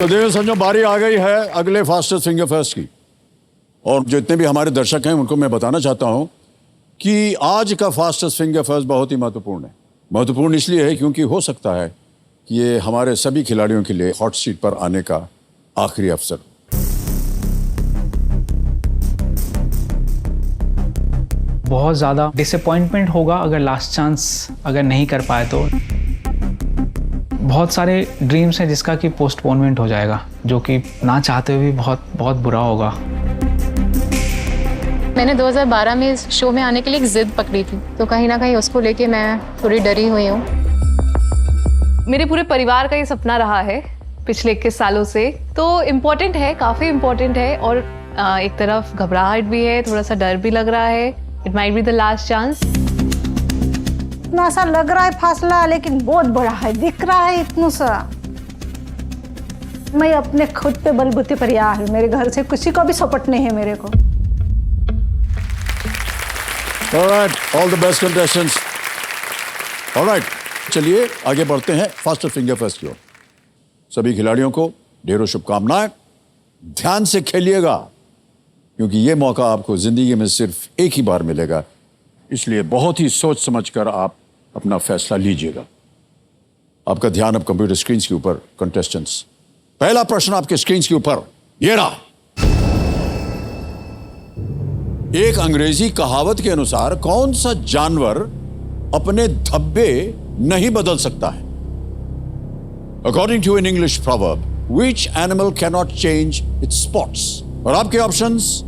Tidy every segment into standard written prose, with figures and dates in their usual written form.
तो देखिए समझो बारी आ गई है अगले फास्टेस्ट फिंगर फर्स्ट की। और जितने भी हमारे दर्शक हैं उनको मैं बताना चाहता हूं कि आज का फास्टेस्ट फिंगर फर्स्ट बहुत ही महत्वपूर्ण है। महत्वपूर्ण इसलिए है क्योंकि हो सकता है कि ये हमारे सभी खिलाड़ियों के लिए हॉट सीट पर आने का आखिरी अवसर। बहुत ज़्यादा डिसअपॉइंटमेंट होगा अगर लास्ट चांस अगर नहीं कर पाए तो। बहुत सारे ड्रीम्स हैं जिसका कि पोस्टपोनमेंट हो जाएगा, जो कि ना चाहते हुए भी बहुत बहुत बुरा होगा। मैंने 2012 में इस शो में आने के लिए एक जिद पकड़ी थी, तो कहीं ना कहीं उसको लेके मैं थोड़ी डरी हुई हूँ। मेरे पूरे परिवार का ये सपना रहा है पिछले 21 सालों से, तो इम्पोर्टेंट है, काफ़ी इम्पोर्टेंट है। और एक तरफ घबराहट भी है, थोड़ा सा डर भी लग रहा है। It might be the last chance. इतना सा लग रहा है फासला, लेकिन बहुत बड़ा है, दिख रहा है इतना सा। मैं अपने खुद पे बलबूते पर आ हूँ, मेरे घर से किसी को भी सपोर्ट नहीं है मेरे को। All right, all the best contestants. All right, चलिए आगे बढ़ते हैं फास्टेस्ट फिंगर फर्स्ट की ओर। सभी खिलाड़ियों को ढेरों शुभकामनाएं। ध्यान से खेलिएगा क्योंकि ये मौका आपको जिंदगी में सिर्फ एक ही बार मिलेगा, इसलिए बहुत ही सोच समझकर आप अपना फैसला लीजिएगा। आपका ध्यान अब कंप्यूटर स्क्रीन के ऊपर। कंटेस्टेंट्स, पहला प्रश्न आपके स्क्रीन के ऊपर ये रहा। एक अंग्रेजी कहावत के अनुसार कौन सा जानवर अपने धब्बे नहीं बदल सकता है? According to an English proverb, which animal can not change its spots? और आपके ऑप्शंस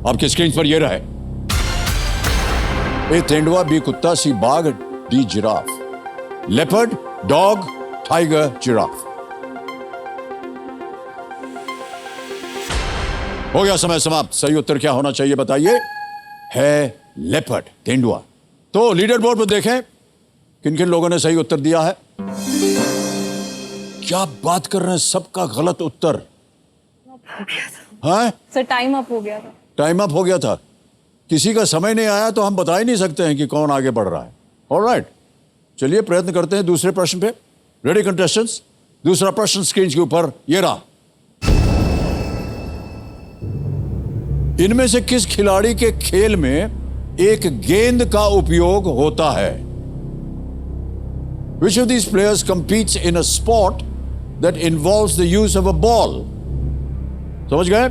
आपके स्क्रीन पर ये रहे। ए तेंदुआ, बी कुत्ता, सी बाघ, D giraffe. Leopard, dog, tiger, giraffe. हो गया समय समाप्त। सही उत्तर क्या होना चाहिए बताइए? है लेपर्ड, तेंदुआ। तो लीडर बोर्ड पर देखें किन किन लोगों ने सही उत्तर दिया है। क्या बात कर रहे हैं, सबका गलत उत्तर। हाँ सर, टाइम अप हो गया था। टाइम अप हो गया था, किसी का समय नहीं आया तो हम बता ही नहीं सकते हैं कि कौन आगे बढ़ रहा है। ऑलराइट, चलिए प्रयत्न करते हैं दूसरे प्रश्न पे। रेडी कंटेस्टेंट्स, दूसरा प्रश्न स्क्रीन के ऊपर ये रहा। इनमें से किस खिलाड़ी के खेल में एक गेंद का उपयोग होता है? Which of these players competes in a sport that involves the use of a ball? समझ गए?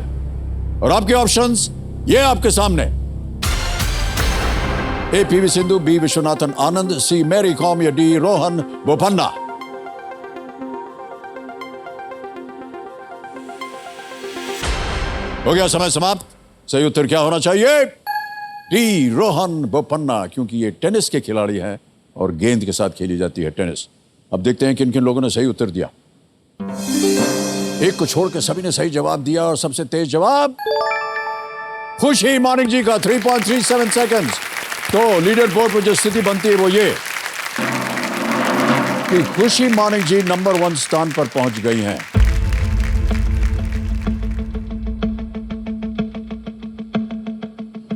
और आपके ऑप्शंस ये आपके सामने। ए पीवी सिंधु, बी विश्वनाथन आनंद, सी मैरी कॉम या डी रोहन बोपन्ना। हो गया समय समाप्त। सही उत्तर क्या होना चाहिए? डी रोहन बोपन्ना, क्योंकि ये टेनिस के खिलाड़ी हैं और गेंद के साथ खेली जाती है टेनिस। अब देखते हैं किन किन लोगों ने सही उत्तर दिया। एक को छोड़ के सभी ने सही जवाब दिया और सबसे तेज जवाब खुशी मानिक जी का 3.37 सेकंड्स। तो लीडर बोर्ड पर जो स्थिति बनती है वो ये कि खुशी मानिक जी नंबर 1 स्थान पर पहुंच गई हैं।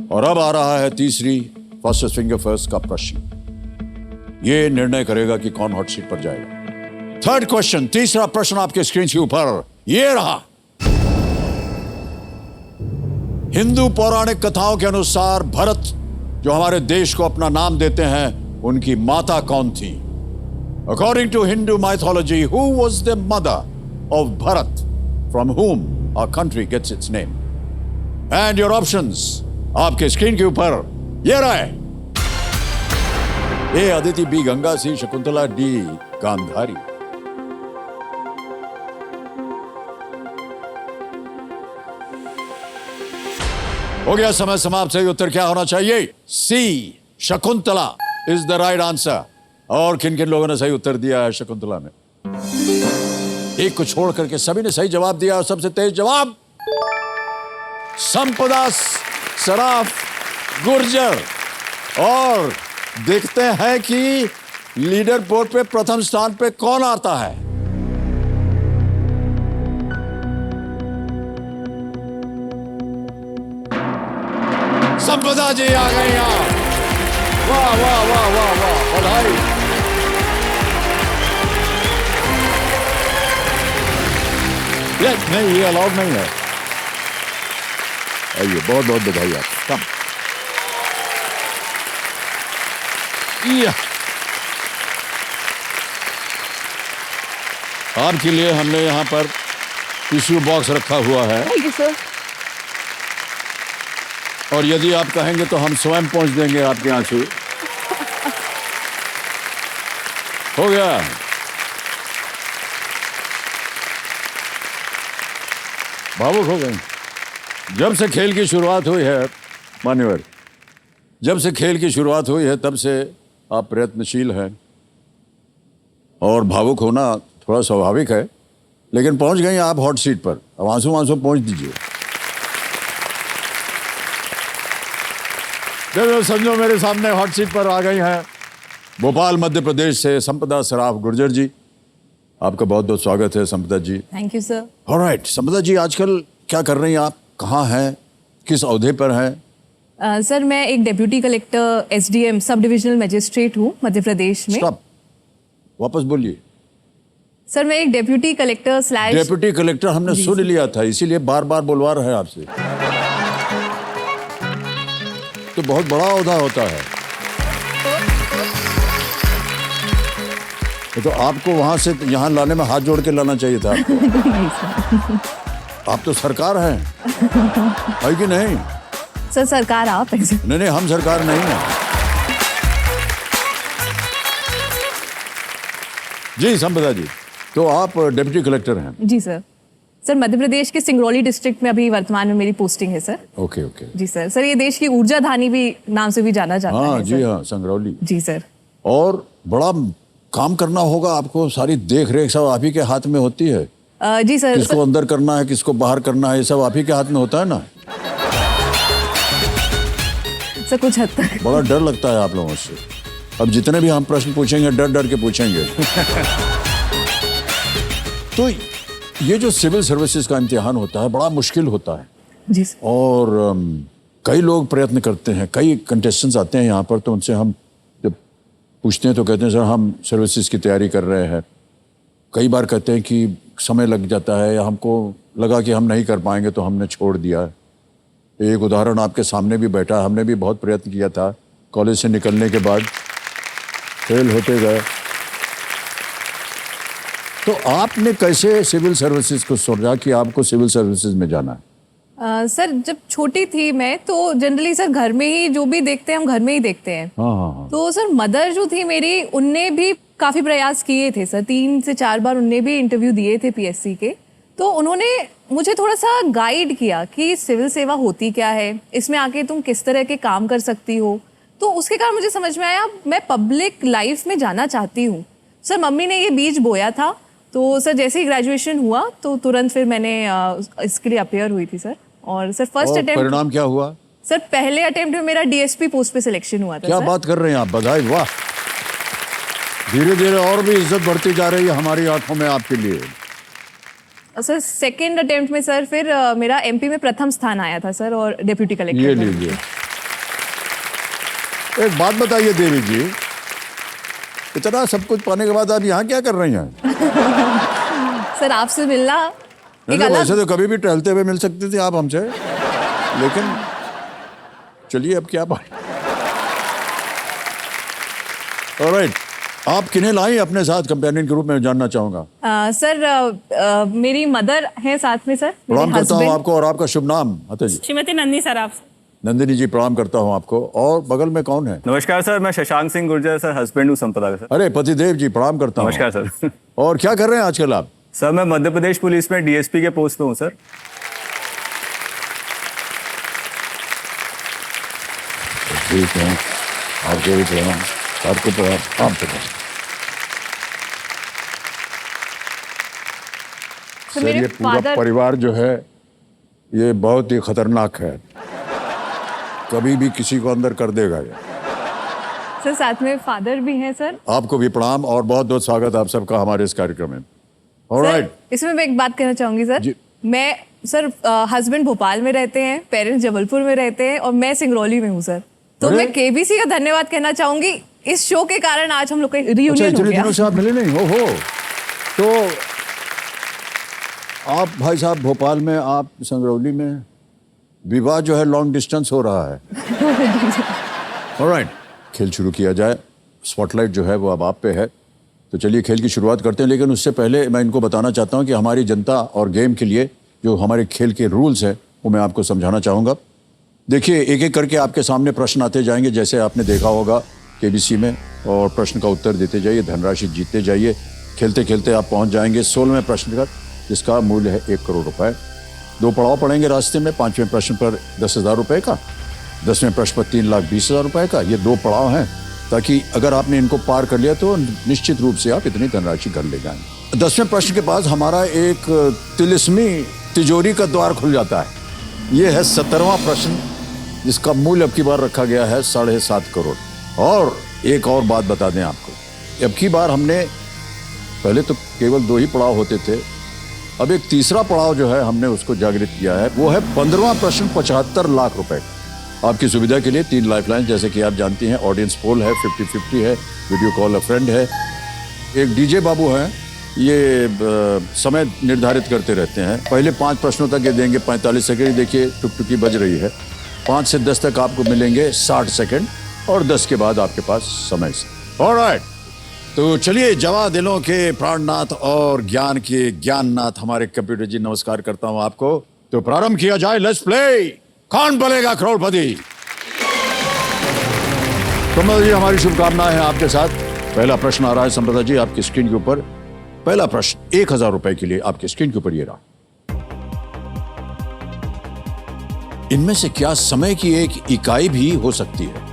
और अब आ रहा है तीसरी फास्टेस्ट फिंगर फर्स्ट का प्रश्न। यह निर्णय करेगा कि कौन हॉट सीट पर जाएगा। थर्ड क्वेश्चन, तीसरा प्रश्न आपके स्क्रीन के ऊपर यह रहा। हिंदू पौराणिक कथाओं के अनुसार भरत, जो हमारे देश को अपना नाम देते हैं, उनकी माता कौन थी? According to Hindu mythology, who was the mother of Bharat, from whom our country gets its name? And your options आपके स्क्रीन के ऊपर ये रहे। A Aditi, B Ganga, C Shakuntala, D Gandhari. हो गया समय समाप्त। सही उत्तर क्या होना चाहिए? C Shakuntala is the right answer. और किन किन लोगों ने सही उत्तर दिया है शकुंतला में? एक को छोड़ करके सभी ने सही जवाब दिया और सबसे तेज जवाब संपदा सराफ गुर्जर। और देखते हैं कि लीडर बोर्ड पे प्रथम स्थान पे कौन आता है। संपदा जी आ गए यहां। वाह वाह वाह वाह वाह, बधाई। नहीं, ये अलाउड नहीं है। आइए, बहुत बहुत बधाई आप। कम आपके लिए हमने यहाँ पर टिश्यू बॉक्स रखा हुआ है, थैंक यू सर। और यदि आप कहेंगे तो हम स्वयं पहुंच देंगे आपके यहाँ से। हो गया। भावुक हो गए। जब से खेल की शुरुआत हुई है मान्यवर, जब से खेल की शुरुआत हुई है तब से आप प्रयत्नशील हैं, और भावुक होना थोड़ा स्वाभाविक है, लेकिन पहुंच गई आप हॉट सीट पर। अब आंसू आंसू पहुंच दीजिए। देखो समझो मेरे सामने हॉट सीट पर आ गई हैं भोपाल मध्य प्रदेश से संपदा सराफ गुर्जर जी। आपका बहुत बहुत स्वागत है Sampada ji. Thank you sir. Alright Sampada ji, आजकल क्या कर रही हैं आप? कहाँ हैं? किस ओहदे पर हैं? सर मैं एक deputy collector SDM sub divisional magistrate हूँ मध्य प्रदेश में। स्टॉप, वापस बोलिए। सर मैं एक deputy collector slash deputy collector हमने सुन लिया था, इसीलिए बार बार बुलवा रहे हैं आपसे। तो बहुत बड़ा ओहदा होता है। तो आपको वहां से यहाँ लाने में हाथ जोड़ के लाना चाहिए था आपको। आप तो सरकार हैं, है कि नहीं? सर सरकार आप हैं। नहीं नहीं, हम सरकार नहीं है जी। संपदा जी, तो आप डिप्टी कलेक्टर हैं? जी सर। सर मध्य प्रदेश के सिंगरौली डिस्ट्रिक्ट में अभी वर्तमान में मेरी पोस्टिंग है सर। Okay okay. जी सर। सर ये देश की ऊर्जा धानी भी नाम से भी जाना जाता हाँ है जी, सर। हाँ, संगरौली। जी सर। और बड़ा काम करना होगा आपको, सारी देख रेख सब आप ही के हाथ में होती है। जी सर। किसको अंदर करना है, किसको बाहर करना है, ये सब आप ही के हाथ में होता है ना। सर कुछ हद तक बड़ा डर लगता है आप लोगों से। अब जितने भी हम प्रश्न पूछेंगे डर डर के पूछेंगे। तो ये जो सिविल सर्विसेज का इम्तिहान होता है बड़ा मुश्किल होता है। जी सर। और कई लोग प्रयत्न करते हैं, कई कंटेस्टेंट्स आते हैं यहाँ पर, तो उनसे हम जब पूछते हैं तो कहते हैं सर हम सर्विसेज की तैयारी कर रहे हैं। कई बार कहते हैं कि समय लग जाता है, या हमको लगा कि हम नहीं कर पाएंगे तो हमने छोड़ दिया। एक उदाहरण आपके सामने भी बैठा, हमने भी बहुत प्रयत्न किया था, कॉलेज से निकलने के बाद फेल होते गए। तो आपने कैसे सिविल सर्विसेज को सोचा कि आपको सिविल सर्विसेज में जाना है? सर जब छोटी थी मैं तो जनरली सर घर में ही जो भी देखते हैं हम घर में ही देखते हैं। हाँ हाँ हाँ। तो सर मदर जो थी मेरी, उनने भी काफ़ी प्रयास किए थे सर, 3 से 4 बार उनने भी इंटरव्यू दिए थे पीएससी के। तो उन्होंने मुझे थोड़ा सा गाइड किया कि सिविल सेवा होती क्या है, इसमें आके तुम किस तरह के काम कर सकती हो। तो उसके कारण मुझे समझ में आया मैं पब्लिक लाइफ में जाना चाहती हूँ। सर मम्मी ने ये बीज बोया था, तो सर जैसे ही ग्रेजुएशन हुआ तो तुरंत फिर मैंने इसके लिए अपेयर हुई थी सर। और सर फर्स्ट अटेम्प्ट, परिणाम क्या हुआ? सर पहले अटेम्प्ट में मेरा डीएसपी पोस्ट पे सिलेक्शन हुआ था। क्या सर बात कर रहे हैं आप, बधाई, वाह। धीरे धीरे और भी इज्जत बढ़ती जा रही है हमारी आंखों में आपके लिए। सर सेकेंड अटेम्प्ट में सर फिर मेरा एमपी में प्रथम स्थान आया था सर, और डेप्यूटी कलेक्टर। ये लीजिए। एक बात बताइए देवी जी, इतना सब कुछ पाने के बाद आप यहाँ क्या कर रही हैं? सर आपसे मिलना एक नहीं, अलग। वैसे तो कभी भी टहलते हुए मिल सकते थे आप हमसे, लेकिन चलिए अब क्या बात। ऑलराइट, आप किन्हें लाई अपने साथ कंपेनियन के रूप में जानना चाहूंगा। सर मेरी मदर है साथ में सर, मेरे प्रणाम करता हूँ husband। आपको, और आपका शुभ नाम? अतः जी। श्रीमती नंदी सराफ। नंदिनी जी, प्रणाम करता हूँ आपको। और बगल में कौन है? नमस्कार सर, मैं शशांक सिंह गुर्जर सर, हस्बैंड हूँ संपदा का सर। अरे पतिदेव जी, प्रणाम करता हूँ। नमस्कार सर। और क्या कर रहे हैं आजकल आप? सर मैं मध्य प्रदेश पुलिस में डीएसपी के पोस्ट पे हूँ सर। ठीक है, आपको भी प्रणाम, आपको प्रणाम, आपको प्रणाम। सर मेरे ये पूरा फादर, परिवार जो है ये बहुत ही खतरनाक है, कभी भी किसी को अंदर कर देगा ये। सर साथ में फादर भी हैं सर। आपको भी प्रणाम और बहुत बहुत स्वागत आप सबका हमारे इस कार्यक्रम में। ऑलराइट, सर, इसमें मैं एक बात कहना चाहूंगी सर। जी। मैं सर हस्बैंड भोपाल में रहते हैं, पेरेंट्स जबलपुर में रहते हैं, और मैं सिंगरौली में हूँ सर। तो अरे? मैं केबीसी का धन्यवाद कहना चाहूंगी, इस शो के कारण आज हम लोग का अच्छा, रियूनियन हो इतने गया। दिनों से आप मिले नहीं? ओहो, तो आप भाई साहब भोपाल में, आप संगरौली में, विवाह जो है लॉन्ग डिस्टेंस हो रहा है। ऑलराइट, खेल शुरू किया जाए। स्पॉटलाइट जो है वो अब आप पे है, तो चलिए खेल की शुरुआत करते हैं। लेकिन उससे पहले मैं इनको बताना चाहता हूं कि हमारी जनता और गेम के लिए जो हमारे खेल के रूल्स हैं वो मैं आपको समझाना चाहूँगा। देखिए, एक एक करके आपके सामने प्रश्न आते जाएंगे, जैसे आपने देखा होगा केबीसी में, और प्रश्न का उत्तर देते जाइए, धनराशि जीतते जाइए। खेलते खेलते आप पहुंच जाएंगे 16वें प्रश्न तक, जिसका मूल्य है 1 करोड़ रुपए। 2 पड़ाव पड़ेंगे रास्ते में। 5वें प्रश्न पर 10,000 रुपए का, 10वें प्रश्न पर 3,20,000 रुपए का। ये 2 पड़ाव हैं, ताकि अगर आपने इनको पार कर लिया तो निश्चित रूप से आप इतनी धनराशि घर ले जाएंगे। 10वें प्रश्न के पास हमारा एक तिलिस्मी तिजोरी का द्वार खुल जाता है। ये है 17वां प्रश्न, जिसका मूल्य अब की बार रखा गया है 7.5 करोड़। और एक और बात बता दें आपको, अब की बार हमने, पहले तो केवल 2 ही पड़ाव होते थे, अब एक तीसरा पड़ाव जो है हमने उसको जागृत किया है। वो है 15वां प्रश्न, 75 लाख रुपए। आपकी सुविधा के लिए 3 लाइफलाइन, जैसे कि आप जानती हैं। ऑडियंस पोल है, 50-50 है, वीडियो कॉल अ फ्रेंड है, एक डीजे बाबू हैं, ये समय निर्धारित करते रहते हैं। पहले 5 प्रश्नों तक ये देंगे 45 सेकंड। देखिए टुकटुकी बज रही है। 5 से 10 तक आपको मिलेंगे 60 सेकंड, और 10 के बाद आपके पास समय से। ऑलराइट, तो चलिए, जवा दिलों के प्राणनाथ और ज्ञान के ज्ञाननाथ हमारे कंप्यूटर जी, नमस्कार करता हूं आपको। तो प्रारंभ किया जाए। Let's play. कौन बनेगा करोड़पति? कमल जी, हमारी शुभकामनाएं हैं आपके साथ। पहला प्रश्न आ रहा है संपदा जी आपकी स्क्रीन के ऊपर। पहला प्रश्न 1,000 रुपए के लिए आपकी स्क्रीन के ऊपर ये रहा। इनमें से क्या समय की एक इकाई भी हो सकती है?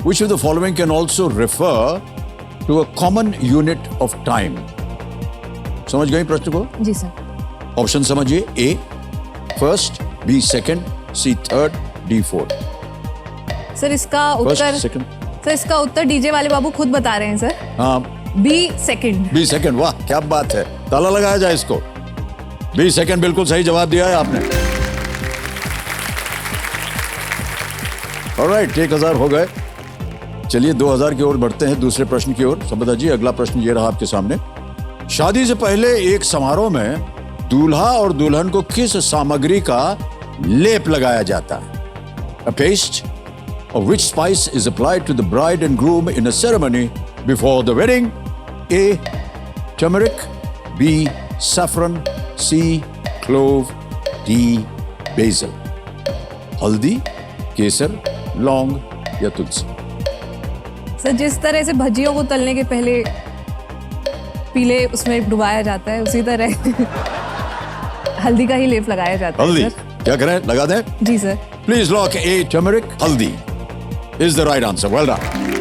Which of the following can also refer to a common unit of time? समझ गई प्रश्न को? जी सर। ऑप्शन समझिए। ए फर्स्ट, बी सेकंड, सी थर्ड, डी फोर्थ। सर इसका उत्तर, सर इसका उत्तर डीजे वाले बाबू खुद बता रहे हैं सर। हाँ, बी सेकंड। बी सेकंड, वाह क्या बात है, ताला लगाया जाए इसको। बी सेकंड बिल्कुल सही जवाब दिया है आपने। ऑलराइट, 1,000 हो गए। चलिए 2,000 की ओर बढ़ते हैं, दूसरे प्रश्न की ओर। संपदा जी, अगला प्रश्न ये रहा आपके सामने। शादी से पहले एक समारोह में दूल्हा और दुल्हन को किस सामग्री का लेप लगाया जाता है? A paste of which spice is applied to the bride and groom in a ceremony before the wedding? A. Turmeric, B. Saffron, C. Clove, D. Basil. हल्दी, केसर, लौंग या तुलसी? सर जिस तरह से भजियों को तलने के पहले पीले उसमें डुबाया जाता है, उसी तरह हल्दी का ही लेप लगाया जाता है। हल्दी, क्या करें, लगा दें? जी sir. Please lock A turmeric, haldi is the right answer. Well done.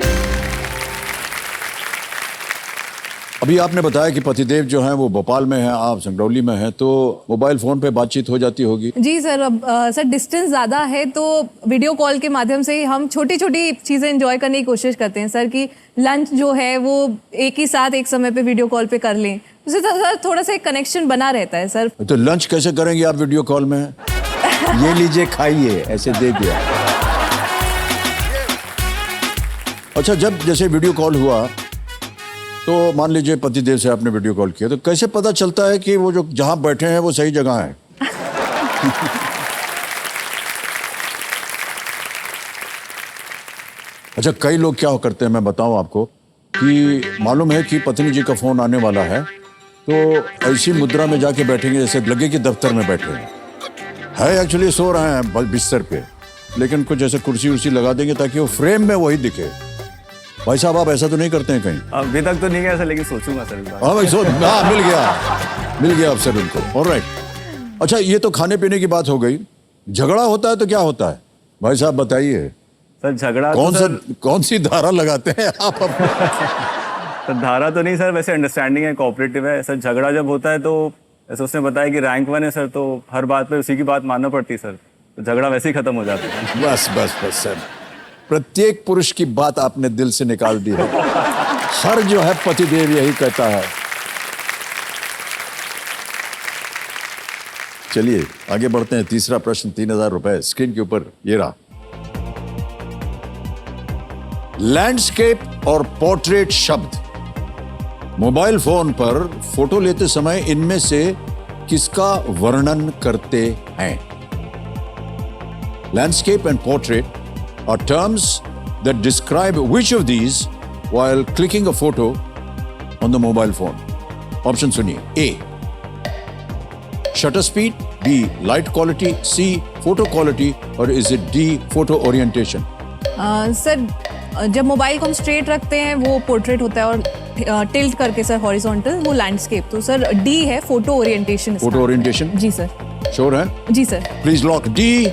अभी आपने बताया कि पतिदेव जो हैं वो भोपाल में हैं, आप संगरौली में हैं, तो मोबाइल फोन पे बातचीत हो जाती होगी? जी सर। अब सर डिस्टेंस ज़्यादा है तो वीडियो कॉल के माध्यम से ही हम छोटी छोटी चीज़ें एंजॉय करने की कोशिश करते हैं सर, कि लंच जो है वो एक ही साथ एक समय पे वीडियो कॉल पे कर लें, उससे सर थोड़ा सा एक कनेक्शन बना रहता है सर। तो लंच कैसे करेंगे आप वीडियो कॉल में? ये लीजिए खाइए, ऐसे दे दिया। अच्छा, जब जैसे वीडियो कॉल हुआ तो मान लीजिए पतिदेव से आपने वीडियो कॉल किया, तो कैसे पता चलता है कि वो जो जहां बैठे हैं वो सही जगह है? अच्छा, कई लोग क्या करते हैं, मैं बताऊं आपको, कि मालूम है कि पत्नी जी का फोन आने वाला है, तो ऐसी मुद्रा में जाके बैठेंगे जैसे लगे कि दफ्तर में बैठे हैं। एक्चुअली सो रहे हैं बिस्तर पे, लेकिन कुछ ऐसे कुर्सी उर्सी लगा देंगे ताकि वो फ्रेम में वही दिखे। भाई साहब, आप ऐसा तो नहीं करते हैं कहीं? अभी तक तो नहीं गया सर, लेकिन सोचूंगा सर। हाँ भाई, सोच। हाँ, मिल गया अफसर उनको। ऑलराइट। अच्छा, ये तो खाने पीने की बात हो गई। झगड़ा होता है तो क्या होता है भाई साहब, बताइए। सर झगड़ा कौन सी धारा लगाते हैं आप? सर धारा तो नहीं सर, वैसे अंडरस्टैंडिंग है, कोऑपरेटिव है सर। झगड़ा जब होता है तो ऐसे उसने बताया कि रैंक 1 है सर, तो हर बात पे उसी की बात मानना पड़ती है सर, तो झगड़ा वैसे ही खत्म हो जाता है। बस सर, प्रत्येक पुरुष की बात आपने दिल से निकाल दी है। हर जो है पतिदेव यही कहता है। चलिए आगे बढ़ते हैं। तीसरा प्रश्न, 3,000 रुपए स्क्रीन के ऊपर ये रहा। लैंडस्केप और पोर्ट्रेट शब्द मोबाइल फोन पर फोटो लेते समय इनमें से किसका वर्णन करते हैं? Landscape and portrait are terms that describe which of these while clicking a photo on the mobile phone? Option सुनिए. A shutter speed, B light quality, C photo quality, और is it D photo orientation? Sir जब mobile को हम straight रखते हैं वो portrait होता है, और टिल्ट करके सर हॉरिजॉन्टल वो लैंडस्केप. तो सर डी है फोटो ओरिएंटेशन. Photo orientation? जी सर. श्योर है? जी sir. Please lock D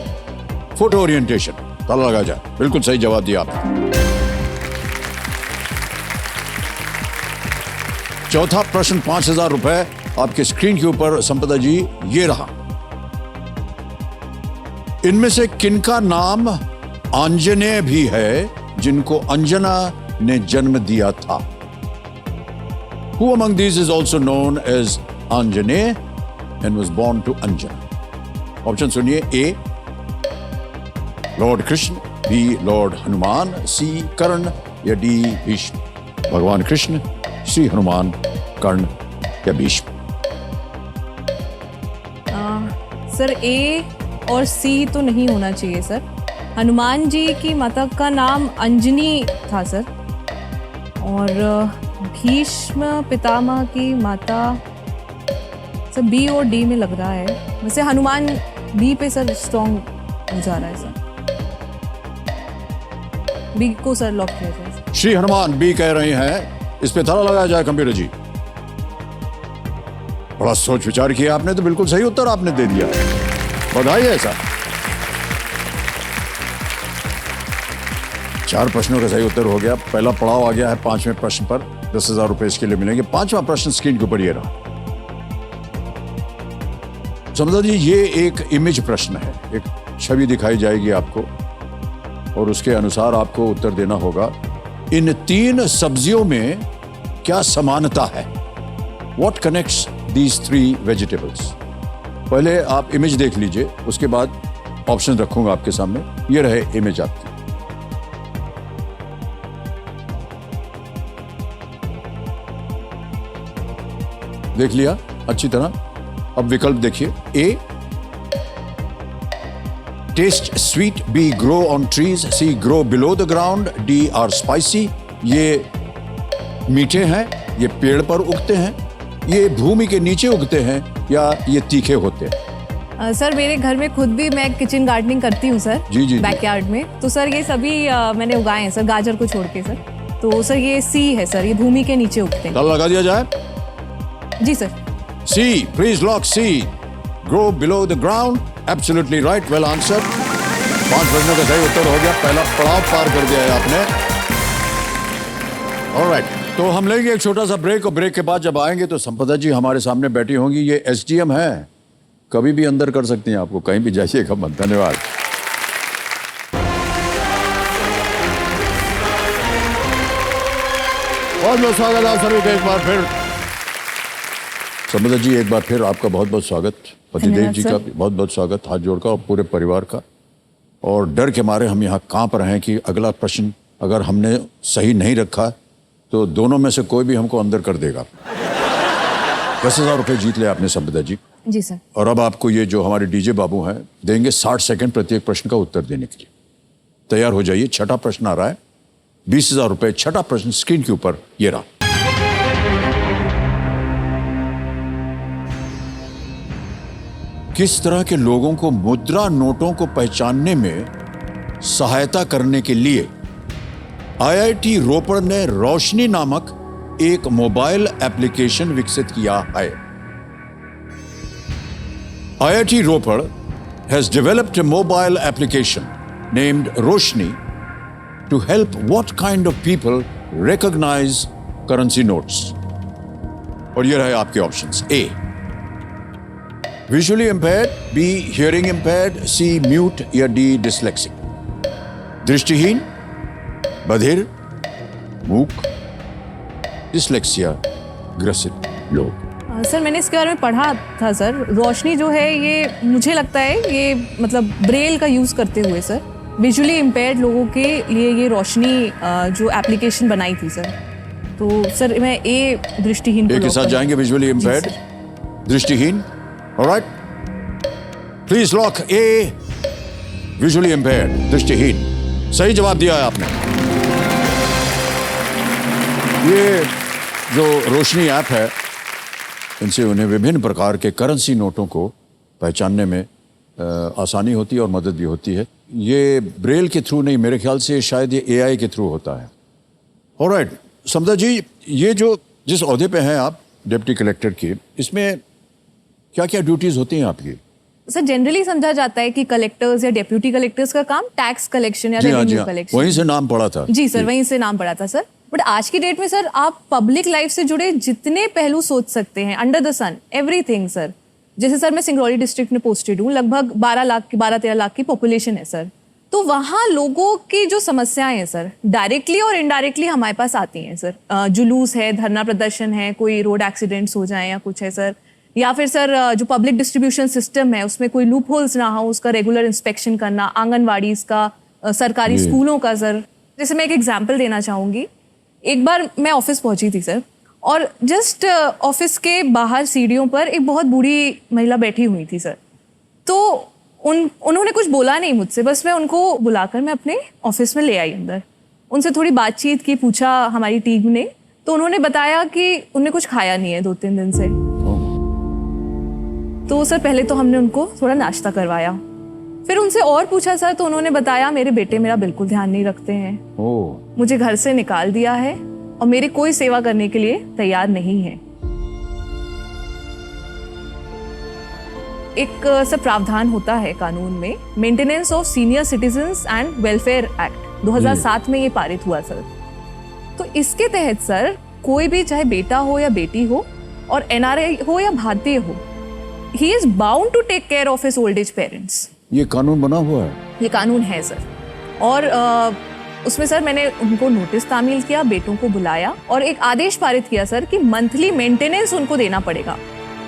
photo orientation. ताला लगा जाए. बिल्कुल सही जवाब दिया आपने. चौथा प्रश्न 5,000 रुपए आपके स्क्रीन के ऊपर. संपदा जी ये रहा. इनमें से किनका नाम आंजनेय भी है जिनको अंजना ने जन्म दिया था? Who among these is also known as Anjaneya and was born to Anjana? Option सुनिए. A lord Krishna, B lord Hanuman, C Karna, या डी भीष्म? भगवान कृष्ण, श्री हनुमान, कर्ण या भीष्म? सर ए और सी तो नहीं होना चाहिए सर. हनुमान जी की माता का नाम अंजनी था सर, और भीष्म पितामह की माता सर बी और डी में लग रहा है. वैसे हनुमान बी पे सर स्ट्रॉन्ग हो जा रहा है सर. बी को सर लॉक किया जाए. श्री हनुमान बी कह रहे हैं. इस पे ताला लगाया जाए कंप्यूटर जी. बड़ा सोच विचार किया आपने, तो बिल्कुल सही उत्तर आपने दे दिया. बधाई है सर. 4 प्रश्नों का सही उत्तर हो गया. पहला पड़ाव आ गया है 5वें प्रश्न पर. 10,000 रुपए इसके लिए मिलेंगे. 5वां प्रश्न स्क्रीन के ऊपर ये रहा. समझा जी, ये एक इमेज प्रश्न है. एक छवि दिखाई जाएगी आपको और उसके अनुसार आपको उत्तर देना होगा. इन 3 सब्जियों में क्या समानता है? What connects these 3 vegetables? पहले आप इमेज देख लीजिए, उसके बाद ऑप्शन रखूंगा आपके सामने. ये रहे इमेज आपकी. देख लिया अच्छी तरह. अब विकल्प देखिए. A taste sweet, B grow on trees, C grow below the ground, D are spicy. ये मीठे हैं, ये पेड़ पर उगते हैं, ये भूमि के नीचे उगते हैं, या ये तीखे होते हैं? सर मेरे घर में खुद भी मैं किचन गार्डनिंग करती हूँ सर. जी. बैकयार्ड में. तो सर ये सभी मैंने उगाए हैं सर, गाजर को छोड़ के सर. तो सर ये सी है सर, ये भूमि के नीचे उगते हैं. ताला लगा दिया जाए. जी sir. C, please lock C. Grow below the ground. Absolutely right, well answer. 5 प्रश्नों का सही उत्तर हो गया. पहला पड़ाव पार कर दिया है आपने. ऑलराइट, तो हम लेंगे एक छोटा सा ब्रेक, और ब्रेक के बाद जब आएंगे तो संपदा जी हमारे सामने बैठी होंगी. ये एसडीएम है, कभी भी अंदर कर सकती हैं आपको, कहीं भी जाइएगा मत. धन्यवाद. बहुत बहुत स्वागत आप सभी का एक बार फिर. संपदा जी एक बार फिर आपका बहुत बहुत स्वागत. पतिदेव जी का भी बहुत बहुत स्वागत, हाथ जोड़कर, और पूरे परिवार का. और डर के मारे हम यहाँ कांप रहे हैं कि अगला प्रश्न अगर हमने सही नहीं रखा तो दोनों में से कोई भी हमको अंदर कर देगा. 10,000 रुपये जीत ले आपने संपदा जी. जी सर. और अब आपको ये जो हमारे डीजे बाबू हैं देंगे 60 सेकंड प्रत्येक प्रश्न का उत्तर देने के लिए. तैयार हो जाइए. छठा प्रश्न आ रहा है. 20,000 रुपये. छठा प्रश्न स्क्रीन के ऊपर ये रहा. किस तरह के लोगों को मुद्रा नोटों को पहचानने में सहायता करने के लिए आईआईटी रोपड़ ने रोशनी नामक एक मोबाइल एप्लीकेशन विकसित किया है? IIT Ropar has developed a mobile application named Roshni to help what kind of people recognize currency notes? और ये रहे आपके options. A visually impaired, B hearing impaired, C mute, या D dyslexic? दृष्टिहीन, बधिर, मूक, डिसलेक्सिया ग्रसित लोग. सर मैंने इसके बारे में पढ़ा था सर. रोशनी जो है ये मुझे लगता है ये मतलब ब्रेल का यूज़ करते हुए सर विजुअली इम्पेयर्ड लोगों के लिए ये रोशनी जो एप्लीकेशन बनाई थी सर. तो सर मैं ए दृष्टिहीन एक के साथ जाएंगे. विजुअली इम्पेयर्ड, दृष्टिहीन, alright, please lock A, visually impaired, दृष्टिहीन। सही जवाब दिया है आपने। ये जो रोशनी ऐप है, इनसे उन्हें विभिन्न प्रकार के करेंसी नोटों को पहचानने में आसानी होती है और मदद भी होती है। ये ब्रेल के थ्रू नहीं, मेरे ख्याल से शायद ये एआई के थ्रू होता है। ऑलराइट समझा जी, ये जो जिस ओहदे पे हैं आप डिप्टी कलेक्टर की, इसमें क्या क्या ड्यूटीज होती हैं आपकी? सर जनरली समझा जाता है कि कलेक्टर्स या डेप्यूटी कलेक्टर्स का काम टैक्स कलेक्शन या जी हाँ, जी रेवेन्यू हाँ, कलेक्शन। वहीं से नाम पड़ा था। जी सर, वहीं से नाम पड़ा था सर। बट आज की डेट में सर आप पब्लिक लाइफ से जुड़े जितने पहलू सोच सकते हैं, under the sun everything sir. जैसे सर मैं सिंगरौली डिस्ट्रिक्ट में पोस्टेड हूँ, लगभग 12-13 लाख की पॉपुलेशन है सर। तो वहाँ लोगों की जो समस्याएं हैं सर, डायरेक्टली और इनडायरेक्टली हमारे पास आती हैं सर। जुलूस है, धरना प्रदर्शन है, कोई रोड एक्सीडेंट्स हो जाए या कुछ है सर, या फिर सर जो पब्लिक डिस्ट्रीब्यूशन सिस्टम है उसमें कोई लूप होल्स ना हो, उसका रेगुलर इंस्पेक्शन करना, आंगनवाड़ी का, सरकारी स्कूलों का सर। जैसे मैं एक एग्जांपल देना चाहूँगी। एक बार मैं ऑफिस पहुंची थी सर, और जस्ट ऑफिस के बाहर सीढ़ियों पर एक बहुत बूढ़ी महिला बैठी हुई थी सर। तो उन्होंने कुछ बोला नहीं मुझसे, बस मैं उनको बुलाकर मैं अपने ऑफिस में ले आई अंदर। उनसे थोड़ी बातचीत की, पूछा हमारी टीम ने, तो उन्होंने बताया कि उन्हें कुछ खाया नहीं है 2-3 दिन से। तो सर पहले तो हमने उनको थोड़ा नाश्ता करवाया, फिर उनसे और पूछा सर, तो उन्होंने बताया मेरे बेटे मेरा बिल्कुल ध्यान नहीं रखते हैं, मुझे घर से निकाल दिया है और मेरी कोई सेवा करने के लिए तैयार नहीं है। एक सर प्रावधान होता है कानून में, maintenance of senior citizens and welfare act 2007 में ये पारित हुआ सर। तो इसके तहत सर कोई भी, चाहे बेटा हो या बेटी हो और एनआरआई हो या भारतीय हो, he is bound to take care of his old age parents. ये कानून बना हुआ है? ये कानून है सर। और उसमें सर मैंने उनको नोटिस तामील किया, बेटों को बुलाया और एक आदेश पारित किया सर कि मंथली मेंटेनेंस उनको देना पड़ेगा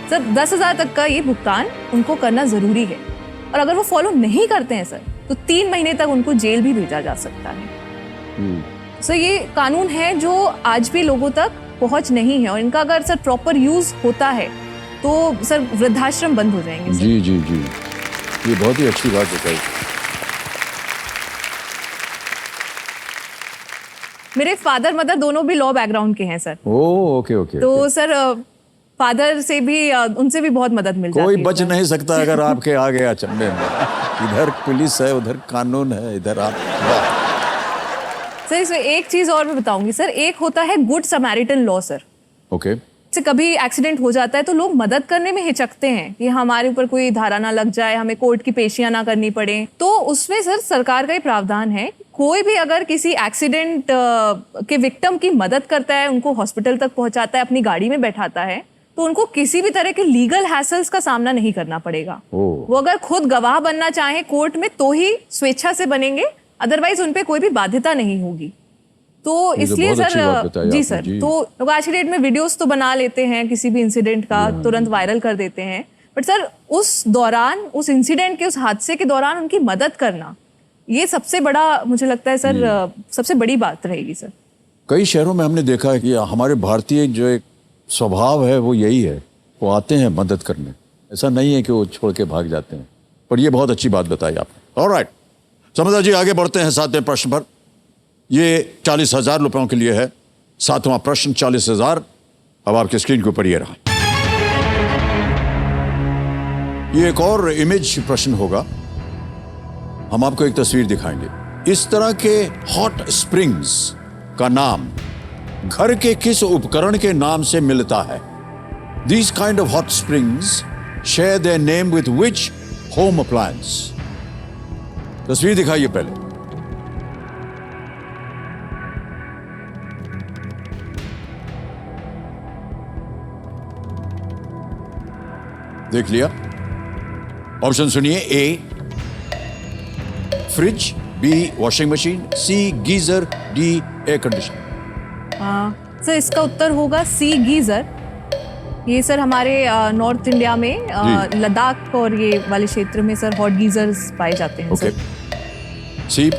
सर। 10,000 तक का ये भुगतान उनको करना जरूरी है, और अगर वो फॉलो नहीं करते हैं सर तो 3 महीने तक उनको जेल भी भेजा जा सकता है। सर ये कानून है जो आज भी लोगों तक पहुंच नहीं है, और इनका अगर सर प्रॉपर यूज होता है तो सर वृद्धाश्रम बंद हो जाएंगे सर। जी जी जी, ये बहुत ही अच्छी बात बताई। मेरे फादर मदर दोनों भी लॉ बैकग्राउंड के हैं सर। Okay okay. तो सर फादर से भी, उनसे भी बहुत मदद मिल जाती है। कोई बच नहीं सकता अगर आपके आ गया चंबे में। इधर पुलिस है, उधर कानून है, इधर आप। सर इसमें एक चीज और मैं बताऊंगी सर, एक होता है good Samaritan law sir. Okay. से कभी एक्सीडेंट हो जाता है तो लोग मदद करने में हिचकते हैं कि हमारे ऊपर कोई धारा ना लग जाए, हमें कोर्ट की पेशियां ना करनी पड़े। तो उसमें सर सरकार का ही प्रावधान है, कोई भी अगर किसी एक्सीडेंट के विक्टिम की मदद करता है, उनको हॉस्पिटल तक पहुंचाता है, अपनी गाड़ी में बैठाता है, तो उनको किसी भी तरह के लीगल हैसल्स का सामना नहीं करना पड़ेगा। वो अगर खुद गवाह बनना चाहे कोर्ट में तो ही स्वेच्छा से बनेंगे, अदरवाइज उनपे कोई भी बाध्यता नहीं होगी। तो इसलिए सर जी सर, तो लोग आज की डेट में वीडियोस तो बना लेते हैं किसी भी इंसिडेंट का, तुरंत वायरल कर देते हैं, बट सर उस दौरान, उस इंसिडेंट के, उस हादसे के दौरान उनकी मदद करना, ये सबसे बड़ा मुझे लगता है सर, सबसे बड़ी बात रहेगी सर। कई शहरों में हमने देखा है कि हमारे भारतीय जो एक स्वभाव है वो यही है, वो आते हैं मदद करने, ऐसा नहीं है कि वो छोड़ के भाग जाते हैं। पर ये बहुत अच्छी बात बताई आपने। ऑलराइट समझा जी, आगे बढ़ते हैं 7वें प्रश्न पर। ये 40,000 रुपयों के लिए है। 7वां प्रश्न 40,000 अब आपकी स्क्रीन के ऊपर ये रहा। ये एक और इमेज प्रश्न होगा। हम आपको एक तस्वीर दिखाएंगे। इस तरह के हॉट स्प्रिंग्स का नाम घर के किस उपकरण के नाम से मिलता है? These kind of hot springs share their name with which home appliance? तस्वीर दिखाइए पहले। देख लिया? ऑप्शन सुनिए। A fridge, B washing machine, C geyser, D air conditioner. Sir इसका उत्तर होगा सी गीजर। ये सर हमारे नॉर्थ इंडिया में लद्दाख और ये वाले क्षेत्र में सर हॉट गीजर्स पाए जाते हैं। ओके, सी?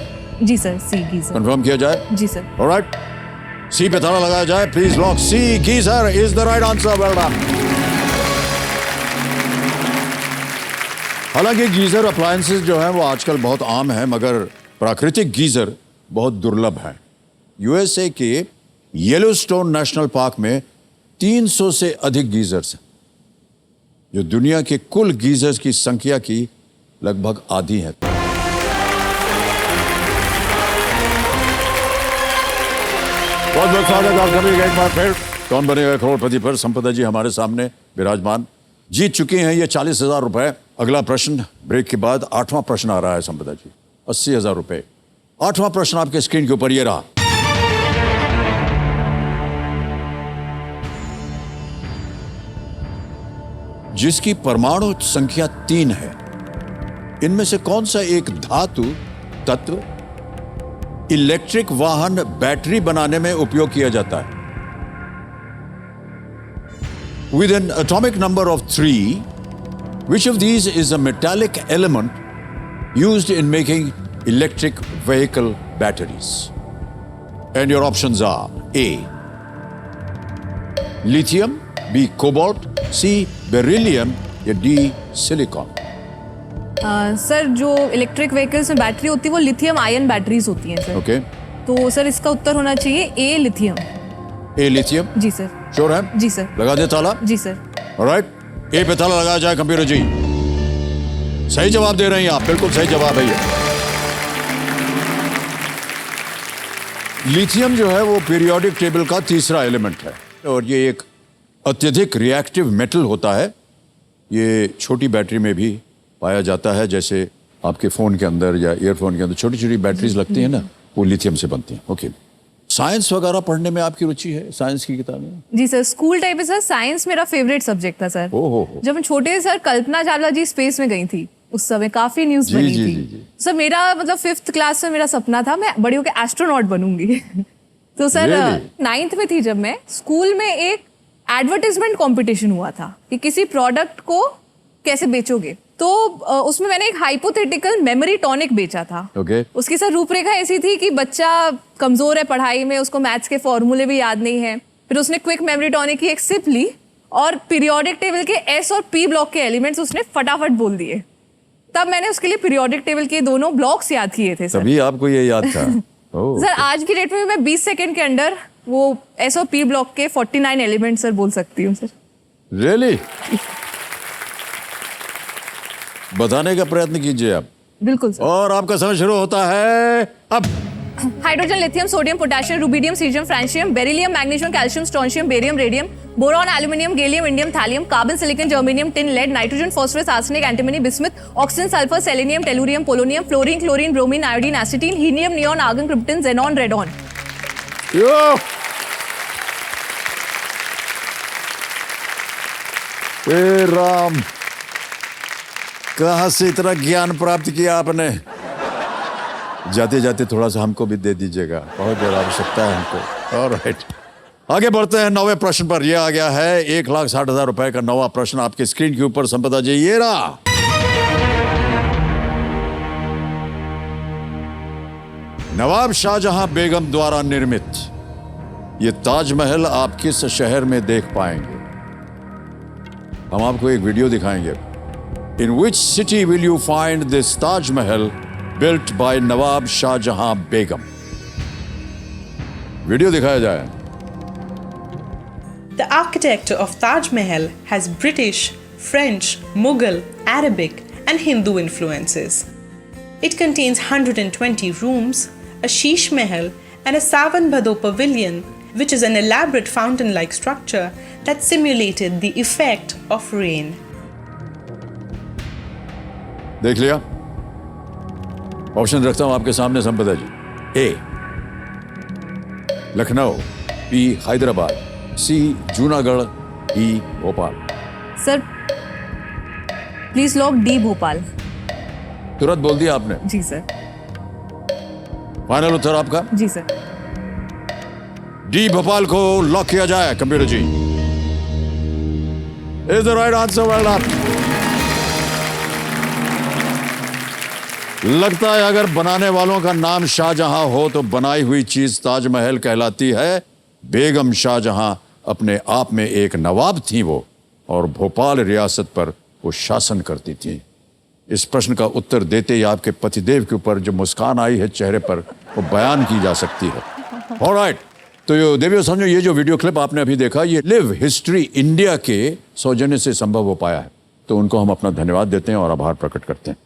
जी सर, सी गीजर कंफर्म किया जाए? जी सर। ऑलराइट, सी पे ताला लगाया जाए। Please lock C geyser is the right answer. Well done. हालांकि गीजर अप्लायंसेस जो हैं वो आजकल बहुत आम हैं, मगर प्राकृतिक गीजर बहुत दुर्लभ हैं। यूएसए के येलोस्टोन नेशनल पार्क में 300 से अधिक गीजर्स हैं, जो दुनिया के कुल गीजर्स की संख्या की लगभग आधी है। बहुत बहुत स्वागत आप सभी का एक बार फिर कौन बनेगा करोड़पति पर। संपदा जी हमारे सामने विराजमान, जीत चुकी हैं ये 40,000 रुपए। अगला प्रश्न ब्रेक के बाद 8वां प्रश्न आ रहा है संपदा जी, 80,000 रुपए। 8वां प्रश्न आपके स्क्रीन के ऊपर ये रहा। जिसकी परमाणु संख्या 3 है, इनमें से कौन सा एक धातु तत्व इलेक्ट्रिक वाहन बैटरी बनाने में उपयोग किया जाता है? With an atomic number of 3, which of these is a metallic element used in making electric vehicle batteries? And your options are A, lithium, B, cobalt, C, beryllium, या D, silicon. सर जो electric vehicles में battery होती है वो lithium ion batteries होती हैं sir. Okay. तो sir इसका उत्तर होना चाहिए ए लिथियम। A, lithium. जी सर। श्योर है? जी सर। लगा दे ताला? जी सर। ऑलराइट, ए पे ताला लगाया जाए कंप्यूटर जी। सही जवाब दे रहे हैं आप, बिल्कुल सही जवाब है ये। लिथियम जो है वो पीरियोडिक टेबल का तीसरा एलिमेंट है और ये एक अत्यधिक रिएक्टिव मेटल होता है। ये छोटी बैटरी में भी पाया जाता है, जैसे आपके फोन के अंदर या ईयरफोन के अंदर छोटी छोटी बैटरीज लगती है ना, वो लिथियम से बनती हैं। ओके, साइंस वगैरह पढ़ने में आपकी रुचि है? साइंस की किताबें? जी सर, स्कूल टाइम पे सर साइंस मेरा फेवरेट सब्जेक्ट था सर। हो। जब मैं छोटे सर कल्पना चावला जी स्पेस में गई थी, उस समय काफी न्यूज जी, बनी जी, थी। जी। सर मेरा मतलब 5th क्लास में मेरा सपना था मैं बड़ी होकर एस्ट्रोनॉट बनूंगी। तो सर Really? 9th में थी जब मैं, स्कूल में एक एडवर्टाइजमेंट कंपटीशन हुआ था कि किसी प्रोडक्ट को कैसे बेचोगे। तो उसमें मैंने एक हाइपोथेटिकल मेमोरी टॉनिक बेचा था। Okay. उसकी सर रूपरेखा ऐसी थी कि बच्चा कमजोर है पढ़ाई में, उसको मैथ्स के फॉर्मूले भी याद नहीं है। फिर उसने क्विक मेमोरी टॉनिक की एक सिप ली और पीरियोडिक टेबल के एस और पी ब्लॉक के एलिमेंट्स उसने फटाफट बोल दिए। तब मैंने उसके लिए पीरियोडिक टेबल के दोनों ब्लॉक्स याद किए थे सर। तभी आपको ये याद था? ओह, सर आज की डेट में मैं 20 सेकंड के अंदर वो एस और पी ब्लॉक के 49 एलिमेंट सर बोल सकती हूँ सर। रियली? बताने का प्रयत्न कीजिए आप। बिल्कुल सर। और आपका समय शुरू होता है अब। Hydrogen, lithium, sodium, potassium, rubidium, caesium, francium, beryllium, magnesium, calcium, strontium, barium, radium, boron, aluminium, gallium, indium, thallium, carbon, silicon, germanium, tin, lead, nitrogen, phosphorus, arsenic, antimony, bismuth, oxygen, sulphur, selenium, tellurium, polonium, fluorine, chlorine, bromine, iodine, astatine, helium, neon, argon, krypton, xenon, radon. Yo! हे राम, कहां से इतना ज्ञान प्राप्त किया आपने? जाते जाते थोड़ा सा हमको भी दे दीजिएगा, बहुत देर आवश्यकता है हमको। ऑलराइट, आगे बढ़ते हैं 9वें प्रश्न पर। यह आ गया है 1,60,000 रुपए का 9वां प्रश्न आपके स्क्रीन के ऊपर। संपदा जी ये रहा। नवाब शाहजहां बेगम द्वारा निर्मित ये ताजमहल आप किस शहर में देख पाएंगे? हम आपको एक वीडियो दिखाएंगे। In which city will you find this Taj Mahal built by Nawab Shah Jahan Begum? Video दिखाया जाए। The architecture of Taj Mahal has British, French, Mughal, Arabic, and Hindu influences. It contains 120 rooms, a Sheesh Mahal, and a Savan Bhado pavilion, which is an elaborate fountain-like structure that simulated the effect of rain. देख लिया? Option रखता हूं आपके सामने Sampada ji. A Lucknow, B Hyderabad, C Junagadh, D Bhopal. Sir please lock D Bhopal. तुरंत बोल दिया आपने? जी सर। फाइनल उत्तर आपका? जी सर। डी भोपाल को लॉक किया जाए computer ji. Is the right answer. Well done. लगता है अगर बनाने वालों का नाम शाहजहां हो तो बनाई हुई चीज ताजमहल कहलाती है। बेगम शाहजहां अपने आप में एक नवाब थी वो, और भोपाल रियासत पर वो शासन करती थी। इस प्रश्न का उत्तर देते ही आपके पतिदेव के ऊपर जो मुस्कान आई है चेहरे पर वो बयान की जा सकती है। ऑलराइट, तो ये देवियों समझो, ये जो वीडियो क्लिप आपने अभी देखा ये लिव हिस्ट्री इंडिया के सौजन्य से संभव हो पाया है, तो उनको हम अपना धन्यवाद देते हैं और आभार प्रकट करते हैं।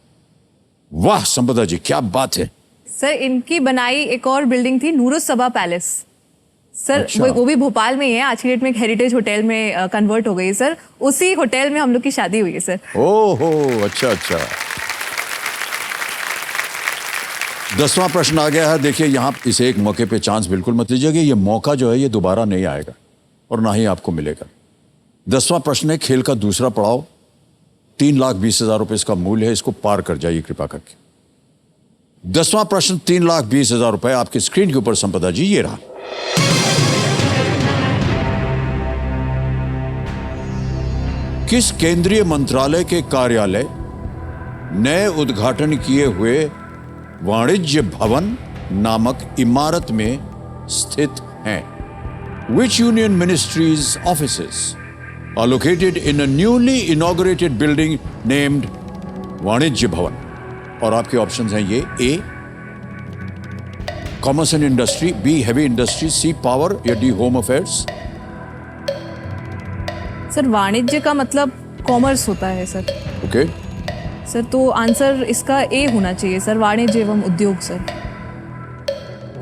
वाह संपदा जी, क्या बात है। सर इनकी बनाई एक और बिल्डिंग थी, नूरुस्सबा पैलेस। सर अच्छा। वो भी भोपाल में ही है, आज की डेट में एक हेरिटेज होटल में कन्वर्ट हो गई है सर। उसी होटल में हम लोग की शादी हुई है सर। ओहो, अच्छा अच्छा। 10वां प्रश्न आ गया है। देखिए यहाँ इसे एक मौके पे चांस बिल्कुल मत लीजिएगा, ये मौका जो है ये दोबारा नहीं आएगा और ना ही आपको मिलेगा। 10वां प्रश्न है खेल का दूसरा पड़ाव, 3,20,000 रुपए इसका मूल्य है, इसको पार कर जाइए कृपा करके। 10वां प्रश्न 3,20,000 रुपए आपकी स्क्रीन के ऊपर संपदा जी ये रहा। किस केंद्रीय मंत्रालय के कार्यालय नए उद्घाटन किए हुए वाणिज्य भवन नामक इमारत में स्थित हैं? Which union ministries' offices are located in a newly inaugurated building named वाणिज्य भवन? और आपके ऑप्शंस हैं ये: A commerce and industry, B heavy industry, C power या डी होम अफेयर्स। सर वाणिज्य का मतलब कॉमर्स होता है सर। ओके, सर तो आंसर इसका ए होना चाहिए सर, वाणिज्य एवं उद्योग सर।